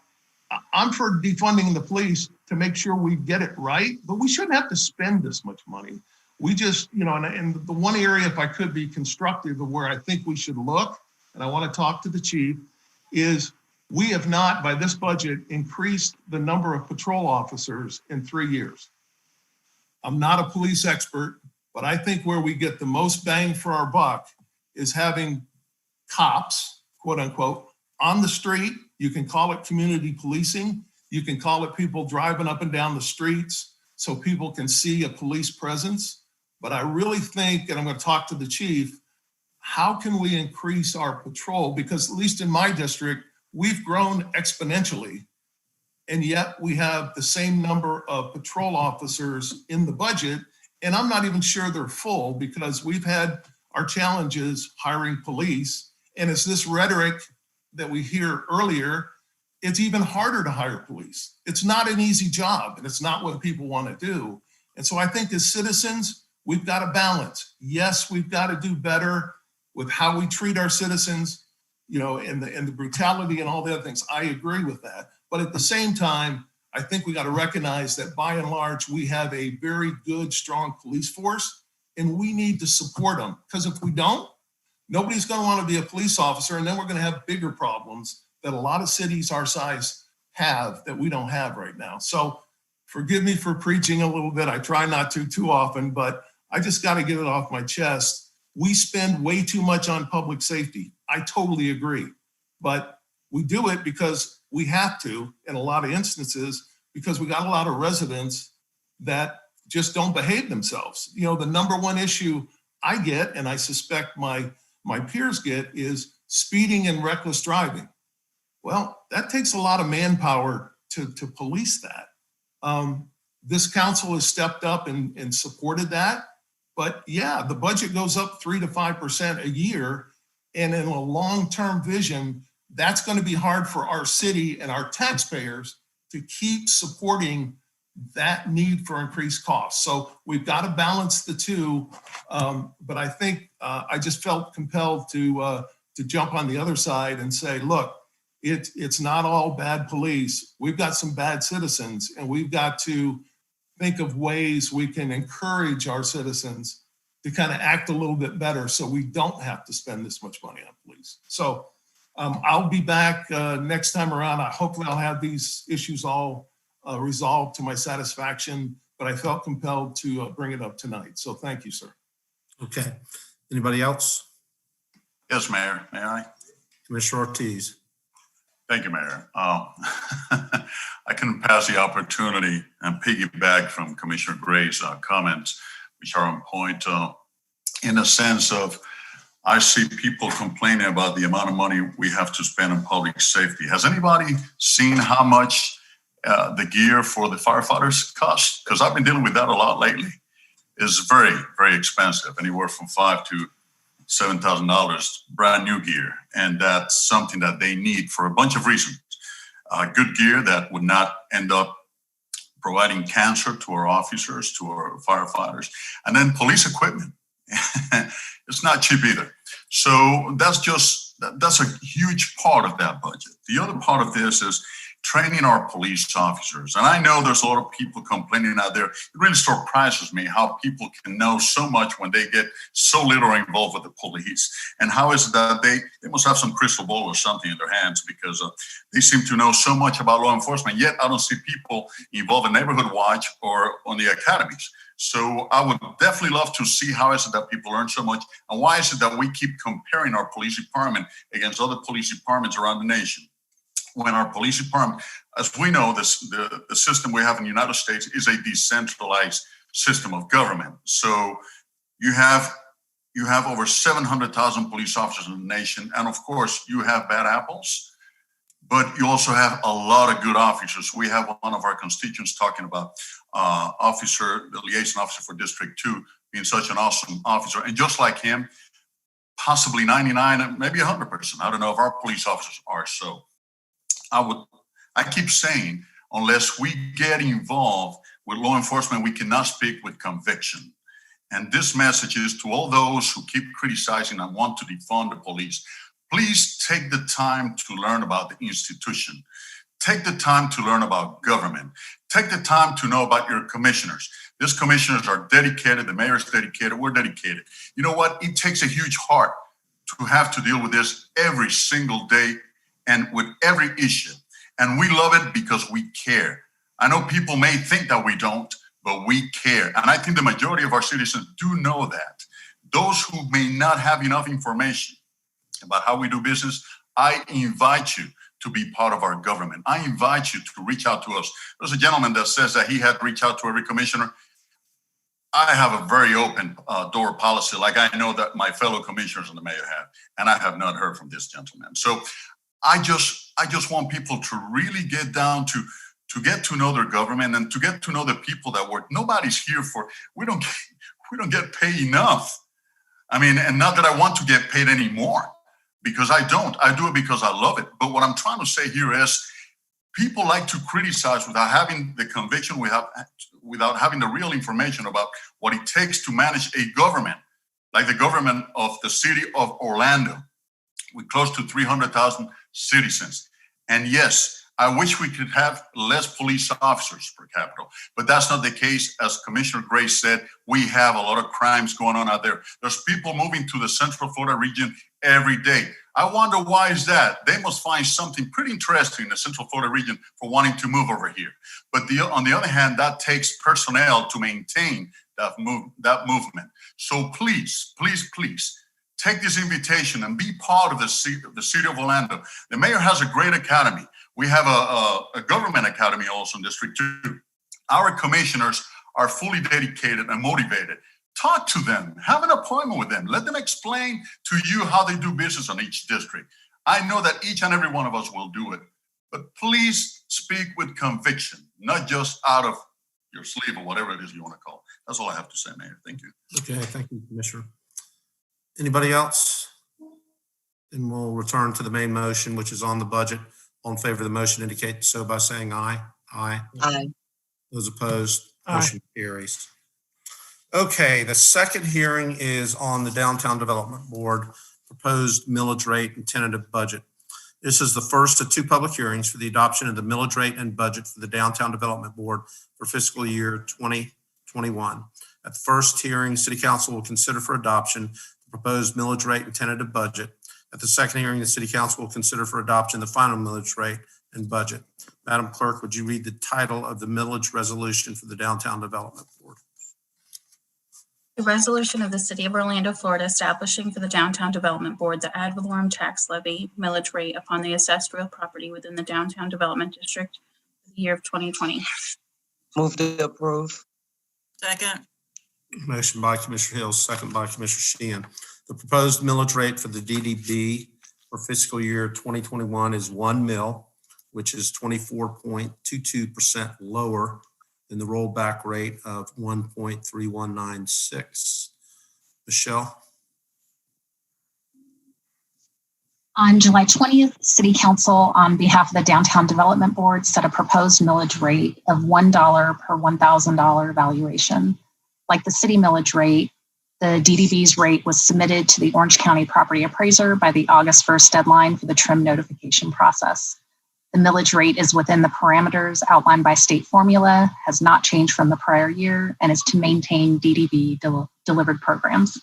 I'm for defunding the police to make sure we get it right, but we shouldn't have to spend this much money. We just, and the one area, if I could be constructive of where I think we should look, and I want to talk to the chief, is we have not, by this budget, increased the number of patrol officers in 3 years. I'm not a police expert, but I think where we get the most bang for our buck is having cops, quote unquote, on the street. You can call it community policing. You can call it people driving up and down the streets so people can see a police presence. But I really think, and I'm going to talk to the chief, how can we increase our patrol? Because at least in my district, we've grown exponentially, and yet we have the same number of patrol officers in the budget. And I'm not even sure they're full, because we've had our challenges hiring police. And it's this rhetoric that we hear earlier, it's even harder to hire police. It's not an easy job, and it's not what people want to do. And so I think as citizens, we've got to balance. Yes, we've got to do better with how we treat our citizens, you know, and the brutality and all the other things. I agree with that. But at the same time, I think we got to recognize that by and large, we have a very good, strong police force, and we need to support them. Because if we don't, nobody's going to want to be a police officer, and then we're going to have bigger problems that a lot of cities our size have that we don't have right now. So forgive me for preaching a little bit. I try not to too often, but I just got to get it off my chest. We spend way too much on public safety. I totally agree. But we do it because we have to in a lot of instances, because we got a lot of residents that just don't behave themselves. You know, the number one issue I get, and I suspect my peers get, is speeding and reckless driving. Well, that takes a lot of manpower to police that. This council has stepped up and supported that. But yeah, the budget goes up 3 to 5% a year. And in a long-term vision, that's going to be hard for our city and our taxpayers to keep supporting that need for increased costs. So we've got to balance the two. But I think I just felt compelled to jump on the other side and say, look, it's not all bad police. We've got some bad citizens, and we've got to think of ways we can encourage our citizens to kind of act a little bit better so we don't have to spend this much money on police. So I'll be back next time around. Hopefully I'll have these issues all resolved to my satisfaction, but I felt compelled to bring it up tonight. So thank you, sir. Okay. Anybody else? Yes, Mayor. May I? Commissioner Ortiz. Thank you, Mayor. I can pass the opportunity and piggyback from Commissioner Gray's comments, which are on point in a sense of, I see people complaining about the amount of money we have to spend on public safety. Has anybody seen how much the gear for the firefighters cost? Because I've been dealing with that a lot lately. It's very, very expensive, anywhere from $5,000 to $7,000 brand new gear. And that's something that they need for a bunch of reasons. Good gear that would not end up providing cancer to our officers, to our firefighters, and then police equipment. It's not cheap either. So that's a huge part of that budget. The other part of this is training our police officers. And I know there's a lot of people complaining out there. It really surprises me how people can know so much when they get so little involved with the police. And how is it that they must have some crystal ball or something in their hands, because they seem to know so much about law enforcement, yet I don't see people involved in neighborhood watch or on the academies. So I would definitely love to see how is it that people learn so much, and why is it that we keep comparing our police department against other police departments around the nation, when our police department, as we know, the system we have in the United States is a decentralized system of government. So you have over 700,000 police officers in the nation, and of course you have bad apples, but you also have a lot of good officers. We have one of our constituents talking about the liaison officer for District 2 being such an awesome officer, and just like him, possibly 99, maybe 100%. I don't know if our police officers are so. I keep saying, unless we get involved with law enforcement, we cannot speak with conviction. And this message is to all those who keep criticizing and want to defund the police. Please take the time to learn about the institution. Take the time to learn about government. Take the time to know about your commissioners. These commissioners are dedicated. The mayor is dedicated. We're dedicated. You know what? It takes a huge heart to have to deal with this every single day and with every issue. And we love it because we care. I know people may think that we don't, but we care. And I think the majority of our citizens do know that. Those who may not have enough information about how we do business, I invite you to be part of our government. I invite you to reach out to us. There's a gentleman that says that he had reached out to every commissioner. I have a very open door policy, like I know that my fellow commissioners and the mayor have, and I have not heard from this gentleman. So I just want people to really get down to get to know their government and to get to know the people that work. Nobody's here for, we don't get paid enough. I mean, and not that I want to get paid anymore, because I don't. I do it because I love it. But what I'm trying to say here is people like to criticize without having the conviction, without having the real information about what it takes to manage a government, like the government of the city of Orlando, with close to 300,000 citizens. And yes, I wish we could have less police officers per capita, but that's not the case. As Commissioner Grace said, we have a lot of crimes going on out there. There's people moving to the Central Florida region every day. I wonder why is that? They must find something pretty interesting in the Central Florida region for wanting to move over here. But on the other hand, that takes personnel to maintain that movement. So please, please, please, take this invitation and be part of the city of Orlando. The mayor has a great academy. We have a government academy also in District 2. Our commissioners are fully dedicated and motivated. Talk to them, have an appointment with them. Let them explain to you how they do business on each district. I know that each and every one of us will do it, but please speak with conviction, not just out of your sleeve or whatever it is you want to call it. That's all I have to say, Mayor. Thank you. Okay, thank you, Commissioner. Anybody else? And we'll return to the main motion, which is on the budget. All in favor of the motion indicate so by saying aye. Aye. Aye. Those opposed, Aye. motion carries. Okay, the second hearing is on the Downtown Development Board proposed millage rate and tentative budget. This is the first of two public hearings for the adoption of the millage rate and budget for the Downtown Development Board for fiscal year 2021. At the first hearing, City Council will consider for adoption the proposed millage rate and tentative budget. At the second hearing, the City Council will consider for adoption the final millage rate and budget. Madam Clerk, would you read the title of the millage resolution for the Downtown Development Board? A resolution of the City of Orlando, Florida, establishing for the Downtown Development Board the ad valorem tax levy millage rate upon the assessed real property within the Downtown Development District for the year of 2020. Move to approve. Second. Motion by Commissioner Hill, second by Commissioner Sheehan. The proposed millage rate for the DDB for fiscal year 2021 is 1 mil, which is 24.22% lower than the rollback rate of 1.3196. Michelle? On July 20th, City Council, on behalf of the Downtown Development Board, set a proposed millage rate of $1 per $1,000 valuation. Like the city millage rate, the DDB's rate was submitted to the Orange County Property Appraiser by the August 1st deadline for the trim notification process. The millage rate is within the parameters outlined by state formula, has not changed from the prior year, and is to maintain DDB delivered programs.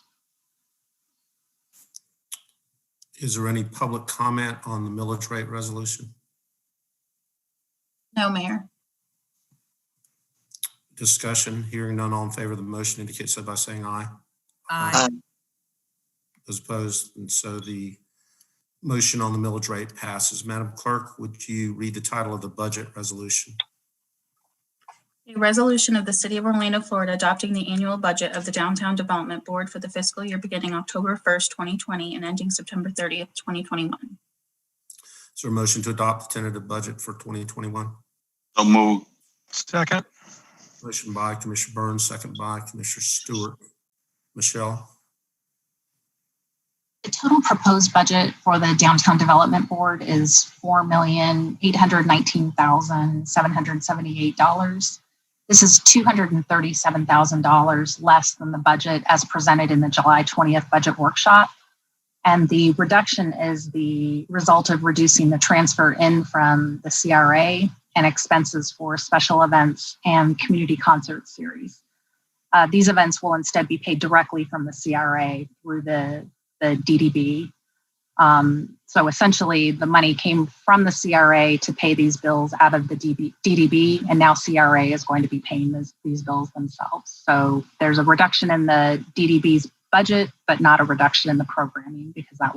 Is there any public comment on the millage rate resolution? No, Mayor. Discussion, hearing none, all in favor of the motion indicate so by saying aye. Aye. Those opposed, and so the motion on the millage rate passes. Madam Clerk, would you read the title of the budget resolution? A resolution of the City of Orlando, Florida, adopting the annual budget of the Downtown Development Board for the fiscal year beginning October 1st, 2020 and ending September 30th, 2021. Is there a motion to adopt the tentative budget for 2021? So move. Second. Motion by Commissioner Burns, second by Commissioner Stewart. Michelle? The total proposed budget for the Downtown Development Board is $4,819,778. This is $237,000 less than the budget as presented in the July 20th budget workshop. And the reduction is the result of reducing the transfer in from the CRA and expenses for special events and community concert series. These events will instead be paid directly from the CRA through the DDB. So essentially the money came from the CRA to pay these bills out of the DDB, and now CRA is going to be paying these bills themselves. So there's a reduction in the DDB's budget, but not a reduction in the programming, because that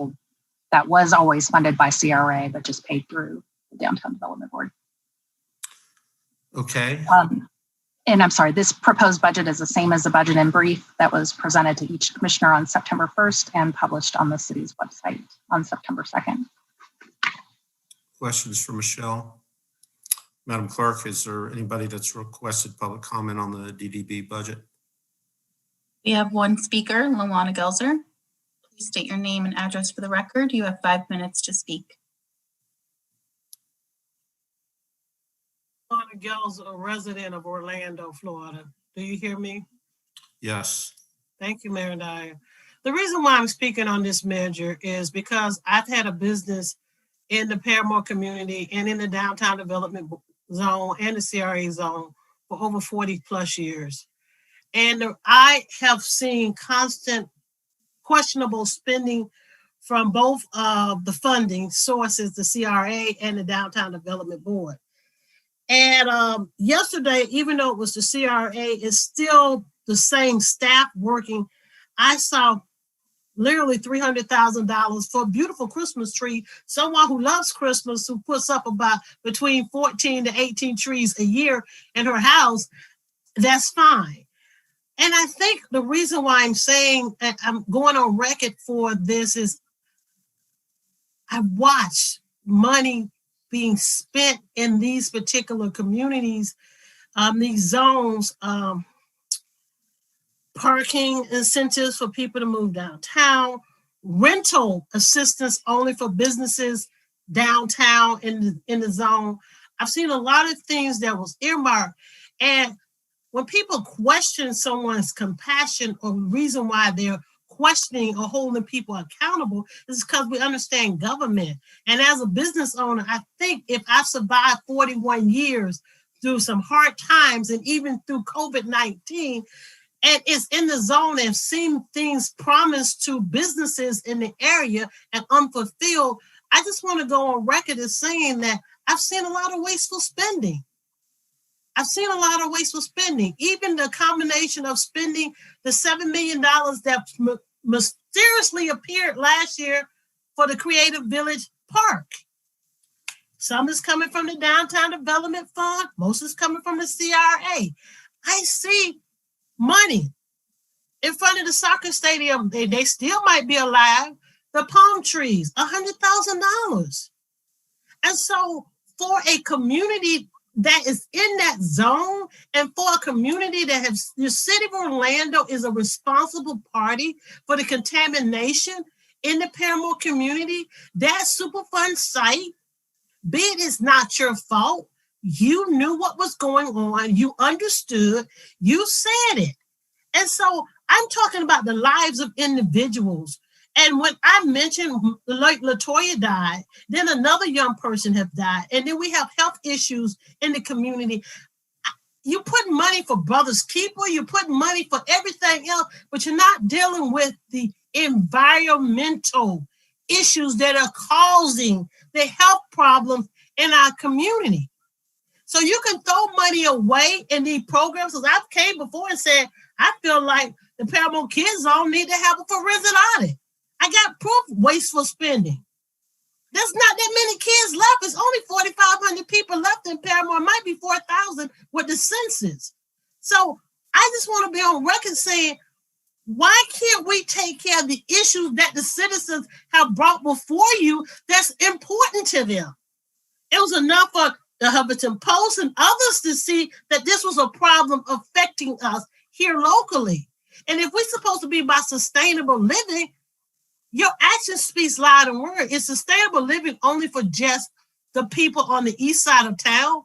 was always funded by CRA, but just paid through the Downtown Development Board. Okay. And I'm sorry, this proposed budget is the same as the budget in brief that was presented to each commissioner on September 1st and published on the city's website on September 2nd. Questions for Michelle? Madam Clerk, is there anybody that's requested public comment on the DDB budget? We have one speaker, Luana Gelzer. Please state your name and address for the record. You have 5 minutes to speak. Donna Gills, a resident of Orlando, Florida. Do you hear me? Yes. Thank you, Mayor Dyer. The reason why I'm speaking on this measure is because I've had a business in the Paramore community and in the downtown development zone and the CRA zone for over 40 plus years. And I have seen constant questionable spending from both of the funding sources, the CRA and the Downtown Development Board. And yesterday, even though it was the CRA, it's still the same staff working. I saw literally $300,000 for a beautiful Christmas tree. Someone who loves Christmas, who puts up about between 14 to 18 trees a year in her house, that's fine. And I think the reason why I'm saying that I'm going on record for this is I watched money being spent in these particular communities, these zones, parking incentives for people to move downtown, rental assistance only for businesses downtown in the zone. I've seen a lot of things that was earmarked. And when people question someone's compassion or reason why they're questioning or holding people accountable, is because we understand government. And as a business owner, I think if I survived 41 years through some hard times and even through COVID-19, and it's in the zone and seen things promised to businesses in the area and unfulfilled, I just want to go on record as saying that I've seen a lot of wasteful spending. I've seen a lot of wasteful spending, even the combination of spending the $7 million that mysteriously appeared last year for the Creative Village Park. Some is coming from the Downtown Development Fund. Most is coming from the CRA. I see money in front of the soccer stadium. They still might be alive. The palm trees, $100,000. And so for a community that is in that zone, and for a community that has, the city of Orlando is a responsible party for the contamination in the Paramore community, that Superfund site, be it is not your fault. You knew what was going on. You understood. You said it. And so I'm talking about the lives of individuals. And when I mentioned like LaToya died, then another young person have died. And then we have health issues in the community. You put money for Brothers Keeper, you put money for everything else, but you're not dealing with the environmental issues that are causing the health problems in our community. So you can throw money away in these programs. Because I've came before and said, I feel like the Paramount Kids Zone need to have a forensic audit. I got proof wasteful spending. There's not that many kids left. It's only 4,500 people left in Paramore. It might be 4,000 with the census. So I just want to be on record saying, why can't we take care of the issues that the citizens have brought before you that's important to them? It was enough for the Huffington Post and others to see that this was a problem affecting us here locally. And if we're supposed to be about sustainable living, your action speaks loud and word. Is sustainable living only for just the people on the east side of town?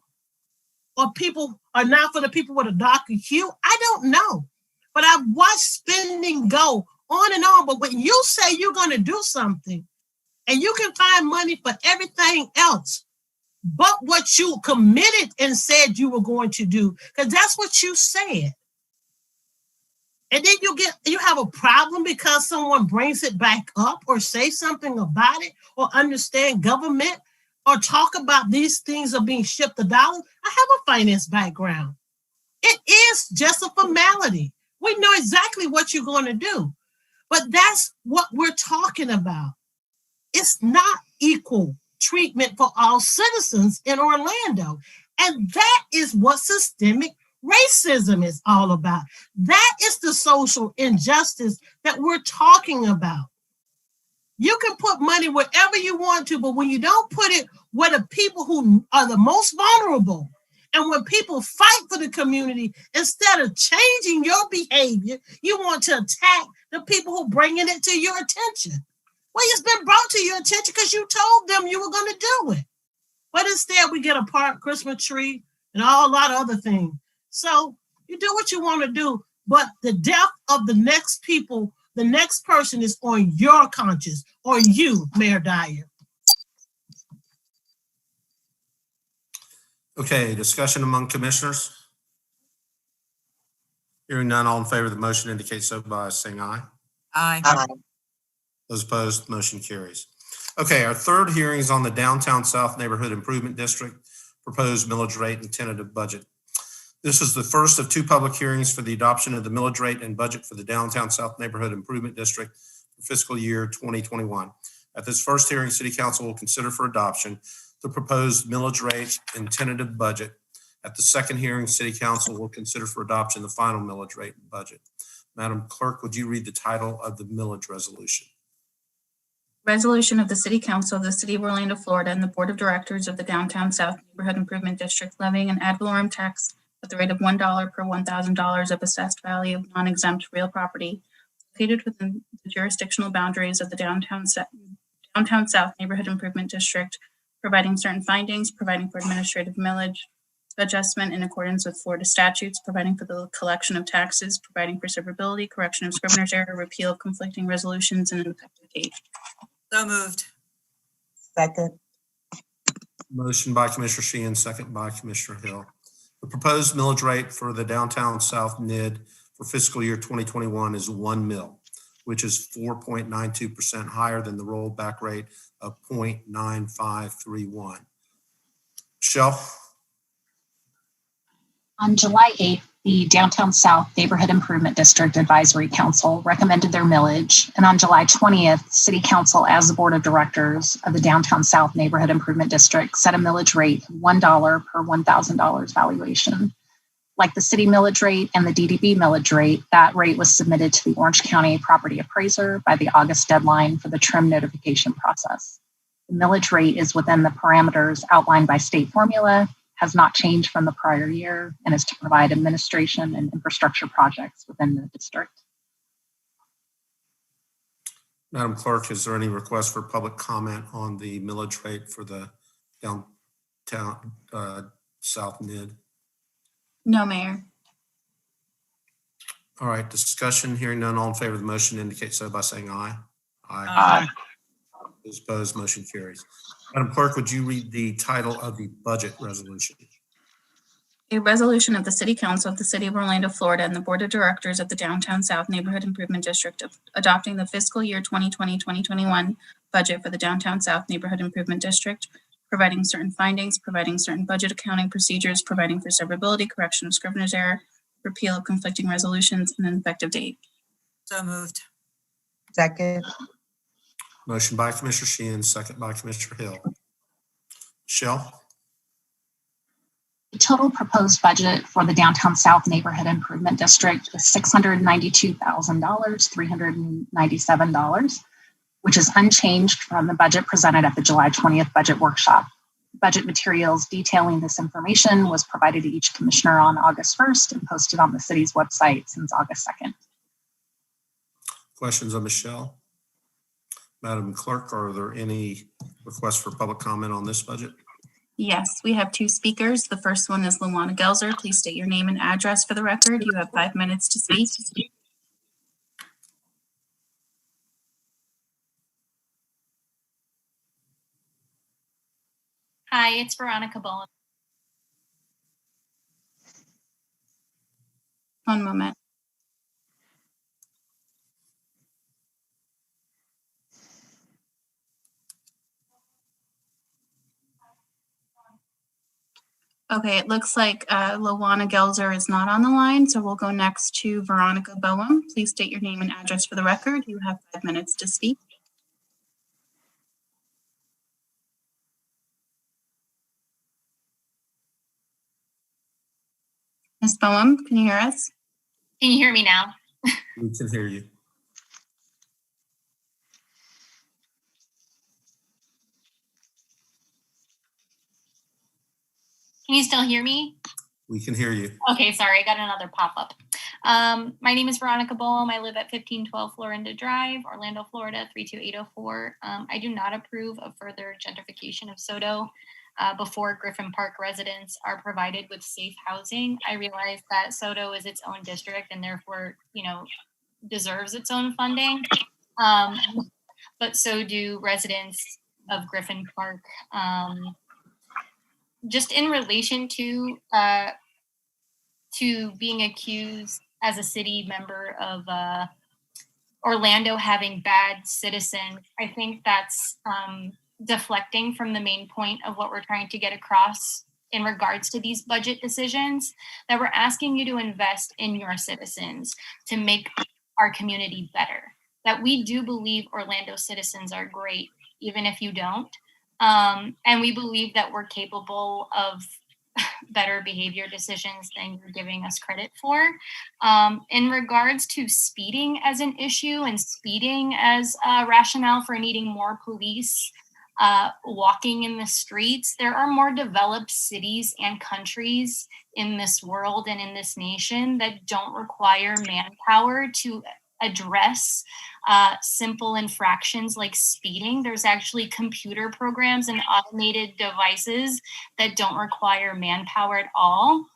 Or people are not for the people with a darker hue? I don't know. But I've watched spending go on and on. But when you say you're going to do something and you can find money for everything else, but what you committed and said you were going to do, because that's what you said. And then you have a problem because someone brings it back up or say something about it or understand government or talk about these things are being shipped to dollars. I have a finance background. It is just a formality. We know exactly what you're going to do, but that's what we're talking about. It's not equal treatment for all citizens in Orlando. And that is what systemic racism is all about. That is the social injustice that we're talking about. You can put money wherever you want to, but when you don't put it where the people who are the most vulnerable, and when people fight for the community, instead of changing your behavior, you want to attack the people who bringing it to your attention. Well, it's been brought to your attention because you told them you were going to do it. But instead, we get a park, Christmas tree, and a lot of other things. So you do what you want to do, but the death of the next people, the next person is on your conscience, on you, Mayor Dyer. Okay, discussion among commissioners? Hearing none, all in favor of the motion indicate so by saying aye. Aye. Aye. Those opposed, motion carries. Okay, our third hearing is on the Downtown South Neighborhood Improvement District, proposed millage rate and tentative budget. This is the first of two public hearings for the adoption of the millage rate and budget for the Downtown South Neighborhood Improvement District for fiscal year 2021. At this first hearing, City Council will consider for adoption the proposed millage rate and tentative budget. At the second hearing, City Council will consider for adoption the final millage rate and budget. Madam Clerk, would you read the title of the millage resolution? Resolution of the City Council of the City of Orlando, Florida, and the Board of Directors of the Downtown South Neighborhood Improvement District levying an ad valorem tax at the rate of $1 per $1,000 of assessed value of non-exempt real property located within the jurisdictional boundaries of the Downtown South Neighborhood Improvement District, providing certain findings, providing for administrative millage adjustment in accordance with Florida statutes, providing for the collection of taxes, providing for severability, correction of scrivener's error, repeal of conflicting resolutions, and an effective date. So moved. Second. Motion by Commissioner Sheehan, second by Commissioner Hill. The proposed millage rate for the Downtown South NID for fiscal year 2021 is 1 mil, which is 4.92% higher than the rollback rate of 0.9531. Michelle? On July 8th, the Downtown South Neighborhood Improvement District Advisory Council recommended their millage. And on July 20th, City Council, as the Board of Directors of the Downtown South Neighborhood Improvement District, set a millage rate of $1 per $1,000 valuation. Like the city millage rate and the DDB millage rate, that rate was submitted to the Orange County Property Appraiser by the August deadline for the trim notification process. The millage rate is within the parameters outlined by state formula, has not changed from the prior year, and is to provide administration and infrastructure projects within the district. Madam Clerk, is there any request for public comment on the millage rate for the Downtown South NID? No, Mayor. All right, discussion, hearing none, all in favor of the motion indicate so by saying aye. Aye. Those opposed, motion carries. Madam Clerk, would you read the title of the budget resolution? A resolution of the City Council of the City of Orlando, Florida, and the Board of Directors of the Downtown South Neighborhood Improvement District of adopting the fiscal year 2020-2021 budget for the Downtown South Neighborhood Improvement District, providing certain findings, providing certain budget accounting procedures, providing for severability, correction of scrivener's error, repeal of conflicting resolutions, and an effective date. So moved. Second. Motion by Commissioner Sheehan, second by Commissioner Hill. Michelle? The total proposed budget for the Downtown South Neighborhood Improvement District is $692,397, which is unchanged from the budget presented at the July 20th budget workshop. Budget materials detailing this information was provided to each commissioner on August 1st and posted on the city's website since August 2nd. Questions of Michelle? Madam Clerk, are there any requests for public comment on this budget? Yes, we have two speakers. The first one is Luana Gelzer. Please state your name and address for the record. You have 5 minutes to speak. Hi, it's Veronica Bowen. One moment. Okay, it looks like Luana Gelzer is not on the line, so we'll go next to Veronica Bowen. Please state your name and address for the record. You have 5 minutes to speak. Ms. Boehm, can you hear us? Can you hear me now? We can hear you. Can you still hear me? We can hear you. Okay, sorry, I got another pop-up. My name is Veronica Boehm. I live at 1512 Florinda Drive, Orlando, Florida, 32804. I do not approve of further gentrification of SoDo before Griffin Park residents are provided with safe housing. I realize that SoDo is its own district and therefore, deserves its own funding. But so do residents of Griffin Park. Just in relation to being accused as a city member of Orlando having bad citizens, I think that's deflecting from the main point of what we're trying to get across in regards to these budget decisions, that we're asking you to invest in your citizens to make our community better. That we do believe Orlando citizens are great, even if you don't. And we believe that we're capable of better behavior decisions than you're giving us credit for. In regards to speeding as an issue and speeding as a rationale for needing more police walking in the streets, there are more developed cities and countries in this world and in this nation that don't require manpower to address simple infractions like speeding. There's actually computer programs and automated devices that don't require manpower at all.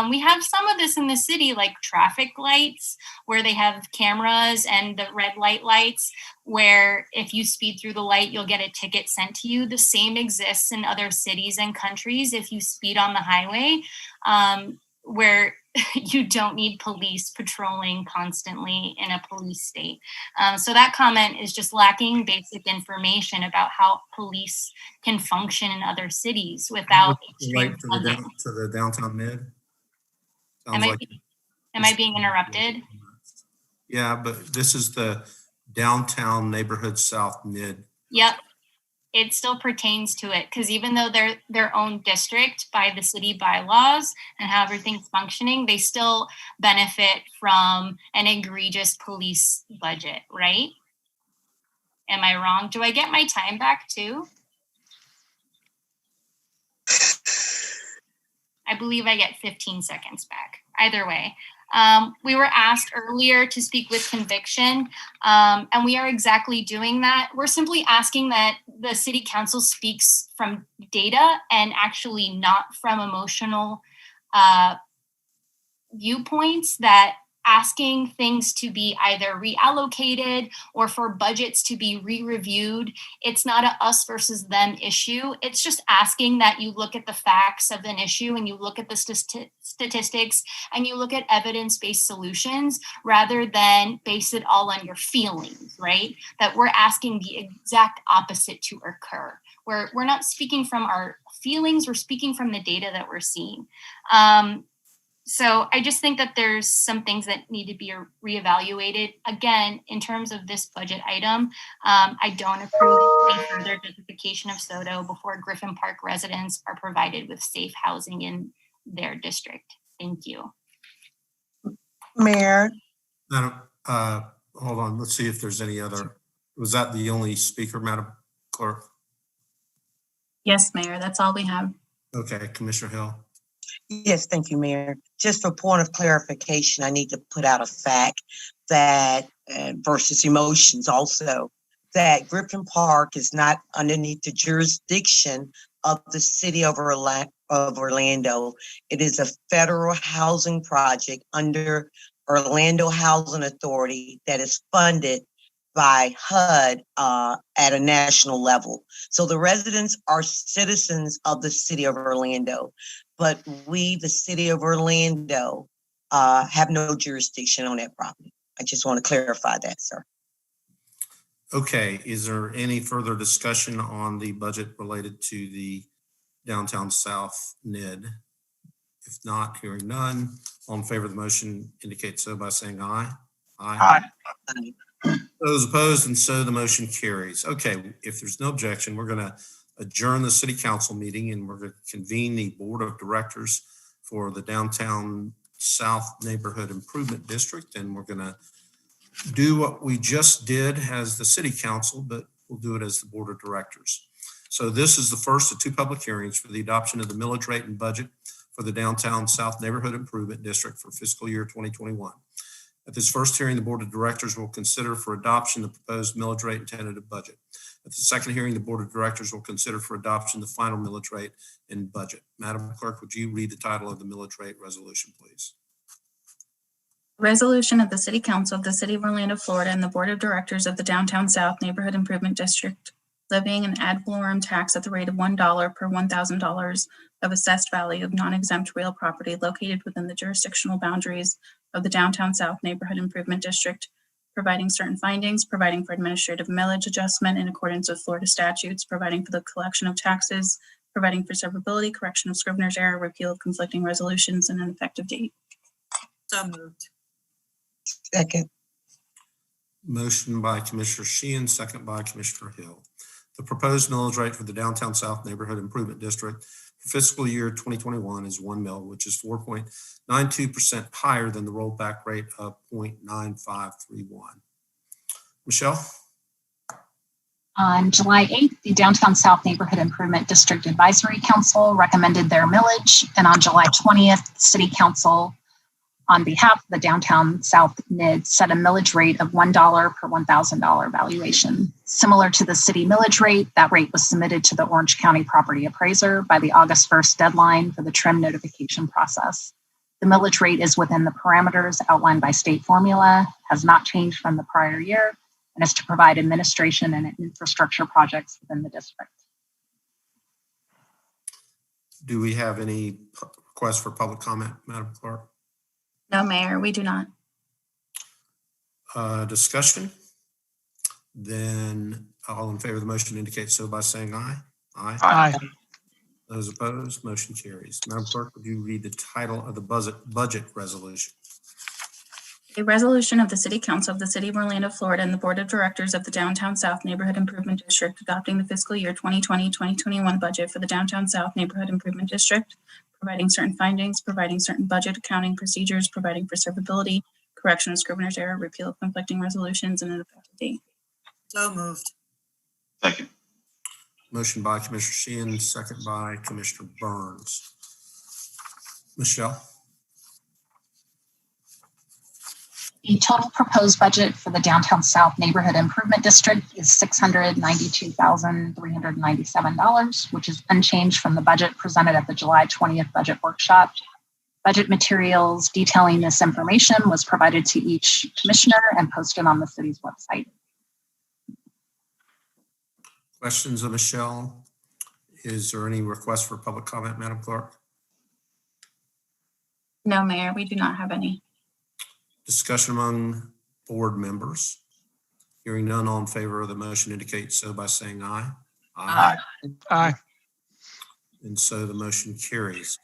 We have some of this in the city, like traffic lights, where they have cameras and the red lights, where if you speed through the light, you'll get a ticket sent to you. The same exists in other cities and countries if you speed on the highway, where you don't need police patrolling constantly in a police state. So that comment is just lacking basic information about how police can function in other cities without extreme funding. To the downtown mid. Am I being interrupted? Yeah, but this is the downtown neighborhood south mid. Yep. It still pertains to it because even though they're their own district by the city bylaws and how everything's functioning, they still benefit from an egregious police budget, right? Am I wrong? Do I get my time back too? I believe I get 15 seconds back. Either way. We were asked earlier to speak with conviction, and we are exactly doing that. We're simply asking that the city council speaks from data and actually not from emotional viewpoints, that asking things to be either reallocated or for budgets to be re-reviewed. It's not a us versus them issue. It's just asking that you look at the facts of an issue and you look at the statistics and you look at evidence-based solutions rather than base it all on your feelings, right? That we're asking the exact opposite to occur. We're not speaking from our feelings, we're speaking from the data that we're seeing. So I just think that there's some things that need to be reevaluated. Again, in terms of this budget item, I don't approve any further gentrification of SoDo before Griffin Park residents are provided with safe housing in their district. Thank you. Mayor, Hold on, let's see if there's any other. Was that the only speaker, Madam Clerk? Yes, Mayor, that's all we have. Okay, Commissioner Hill. yes, thank you, Mayor. Just for point of clarification, I need to put out a fact that versus emotions also, that Griffin Park is not underneath the jurisdiction of the city of Orlando. It is a federal housing project under Orlando Housing Authority that is funded by HUD at a national level. So the residents are citizens of the city of Orlando, but we, the city of Orlando, have no jurisdiction on that property. I just want to clarify that, sir. Okay, is there any further discussion on the budget related to the downtown south NID? If not, hearing none, all in favor of the motion indicate so by saying aye. Aye. Those opposed, and so the motion carries. Okay, if there's no objection, we're going to adjourn the city council meeting and we're going to convene the board of directors for the downtown South Neighborhood Improvement District, and we're going to do what we just did as the city council, but we'll do it as the board of directors. So this is the first of two public hearings for the adoption of the millage rate and budget for the Downtown South Neighborhood Improvement District for fiscal year 2021. At this first hearing, the board of directors will consider for adoption the proposed millage rate and tentative budget. At the second hearing, the board of directors will consider for adoption the final millage rate and budget. Madam Clerk, would you read the title of the millage rate resolution, please? Resolution of the City Council of the City of Orlando, Florida, and the Board of Directors of the Downtown South Neighborhood Improvement District levying an ad valorem tax at the rate of $1 per $1,000 of assessed value of non-exempt real property located within the jurisdictional boundaries of the Downtown South Neighborhood Improvement District, providing certain findings, providing for administrative millage adjustment in accordance with Florida statutes, providing for the collection of taxes, providing for severability, correction of scrivener's error, repeal of conflicting resolutions, and an effective date. So moved. Second. Motion by Commissioner Sheehan, second by Commissioner Hill. The proposed millage rate for the Downtown South Neighborhood Improvement District for fiscal year 2021 is 1 mil, which is 4.92% higher than the rollback rate of 0.9531. Michelle? On July 8th, the Downtown South Neighborhood Improvement District Advisory Council recommended their millage, and on July 20th, the City Council, on behalf of the Downtown South NID, set a millage rate of $1 per $1,000 valuation. Similar to the city millage rate, that rate was submitted to the Orange County Property Appraiser by the August 1st deadline for the trim notification process. The millage rate is within the parameters outlined by state formula, has not changed from the prior year, and is to provide administration and infrastructure projects within the district. Do we have any requests for public comment, Madam Clerk? No, Mayor, we do not. Discussion? Then all in favor of the motion indicate so by saying aye. Aye. Aye. Those opposed, motion carries. Madam Clerk, would you read the title of the budget resolution? A resolution of the City Council of the City of Orlando, Florida, and the Board of Directors of the Downtown South Neighborhood Improvement District adopting the fiscal year 2020-2021 budget for the Downtown South Neighborhood Improvement District, providing certain findings, providing certain budget accounting procedures, providing for severability, correction of scrivener's error, repeal of conflicting resolutions, and an effective date. So moved. Second. Motion by Commissioner Sheehan, second by Commissioner Burns. Michelle? The total proposed budget for the Downtown South Neighborhood Improvement District is $692,397, which is unchanged from the budget presented at the July 20th budget workshop. Budget materials detailing this information was provided to each commissioner and posted on the city's website. Questions of Michelle? Is there any request for public comment, Madam Clerk? No, Mayor, we do not have any. Discussion among board members. Hearing none, all in favor of the motion indicate so by saying aye. Aye. Aye. And so the motion carries.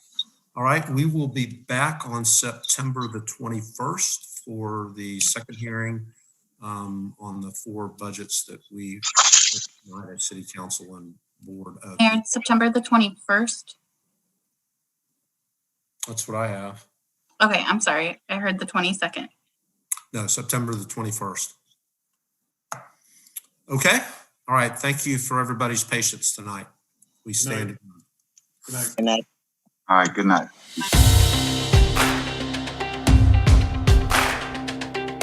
All right, we will be back on September the 21st for the second hearing on the 4 budgets that we at City Council and Board of. Mayor, it's September the 21st. That's what I have. Okay, I'm sorry. I heard the 22nd. No, September the 21st. Okay. All right. Thank you for everybody's patience tonight. We stand. Good night. Good night. All right, good night.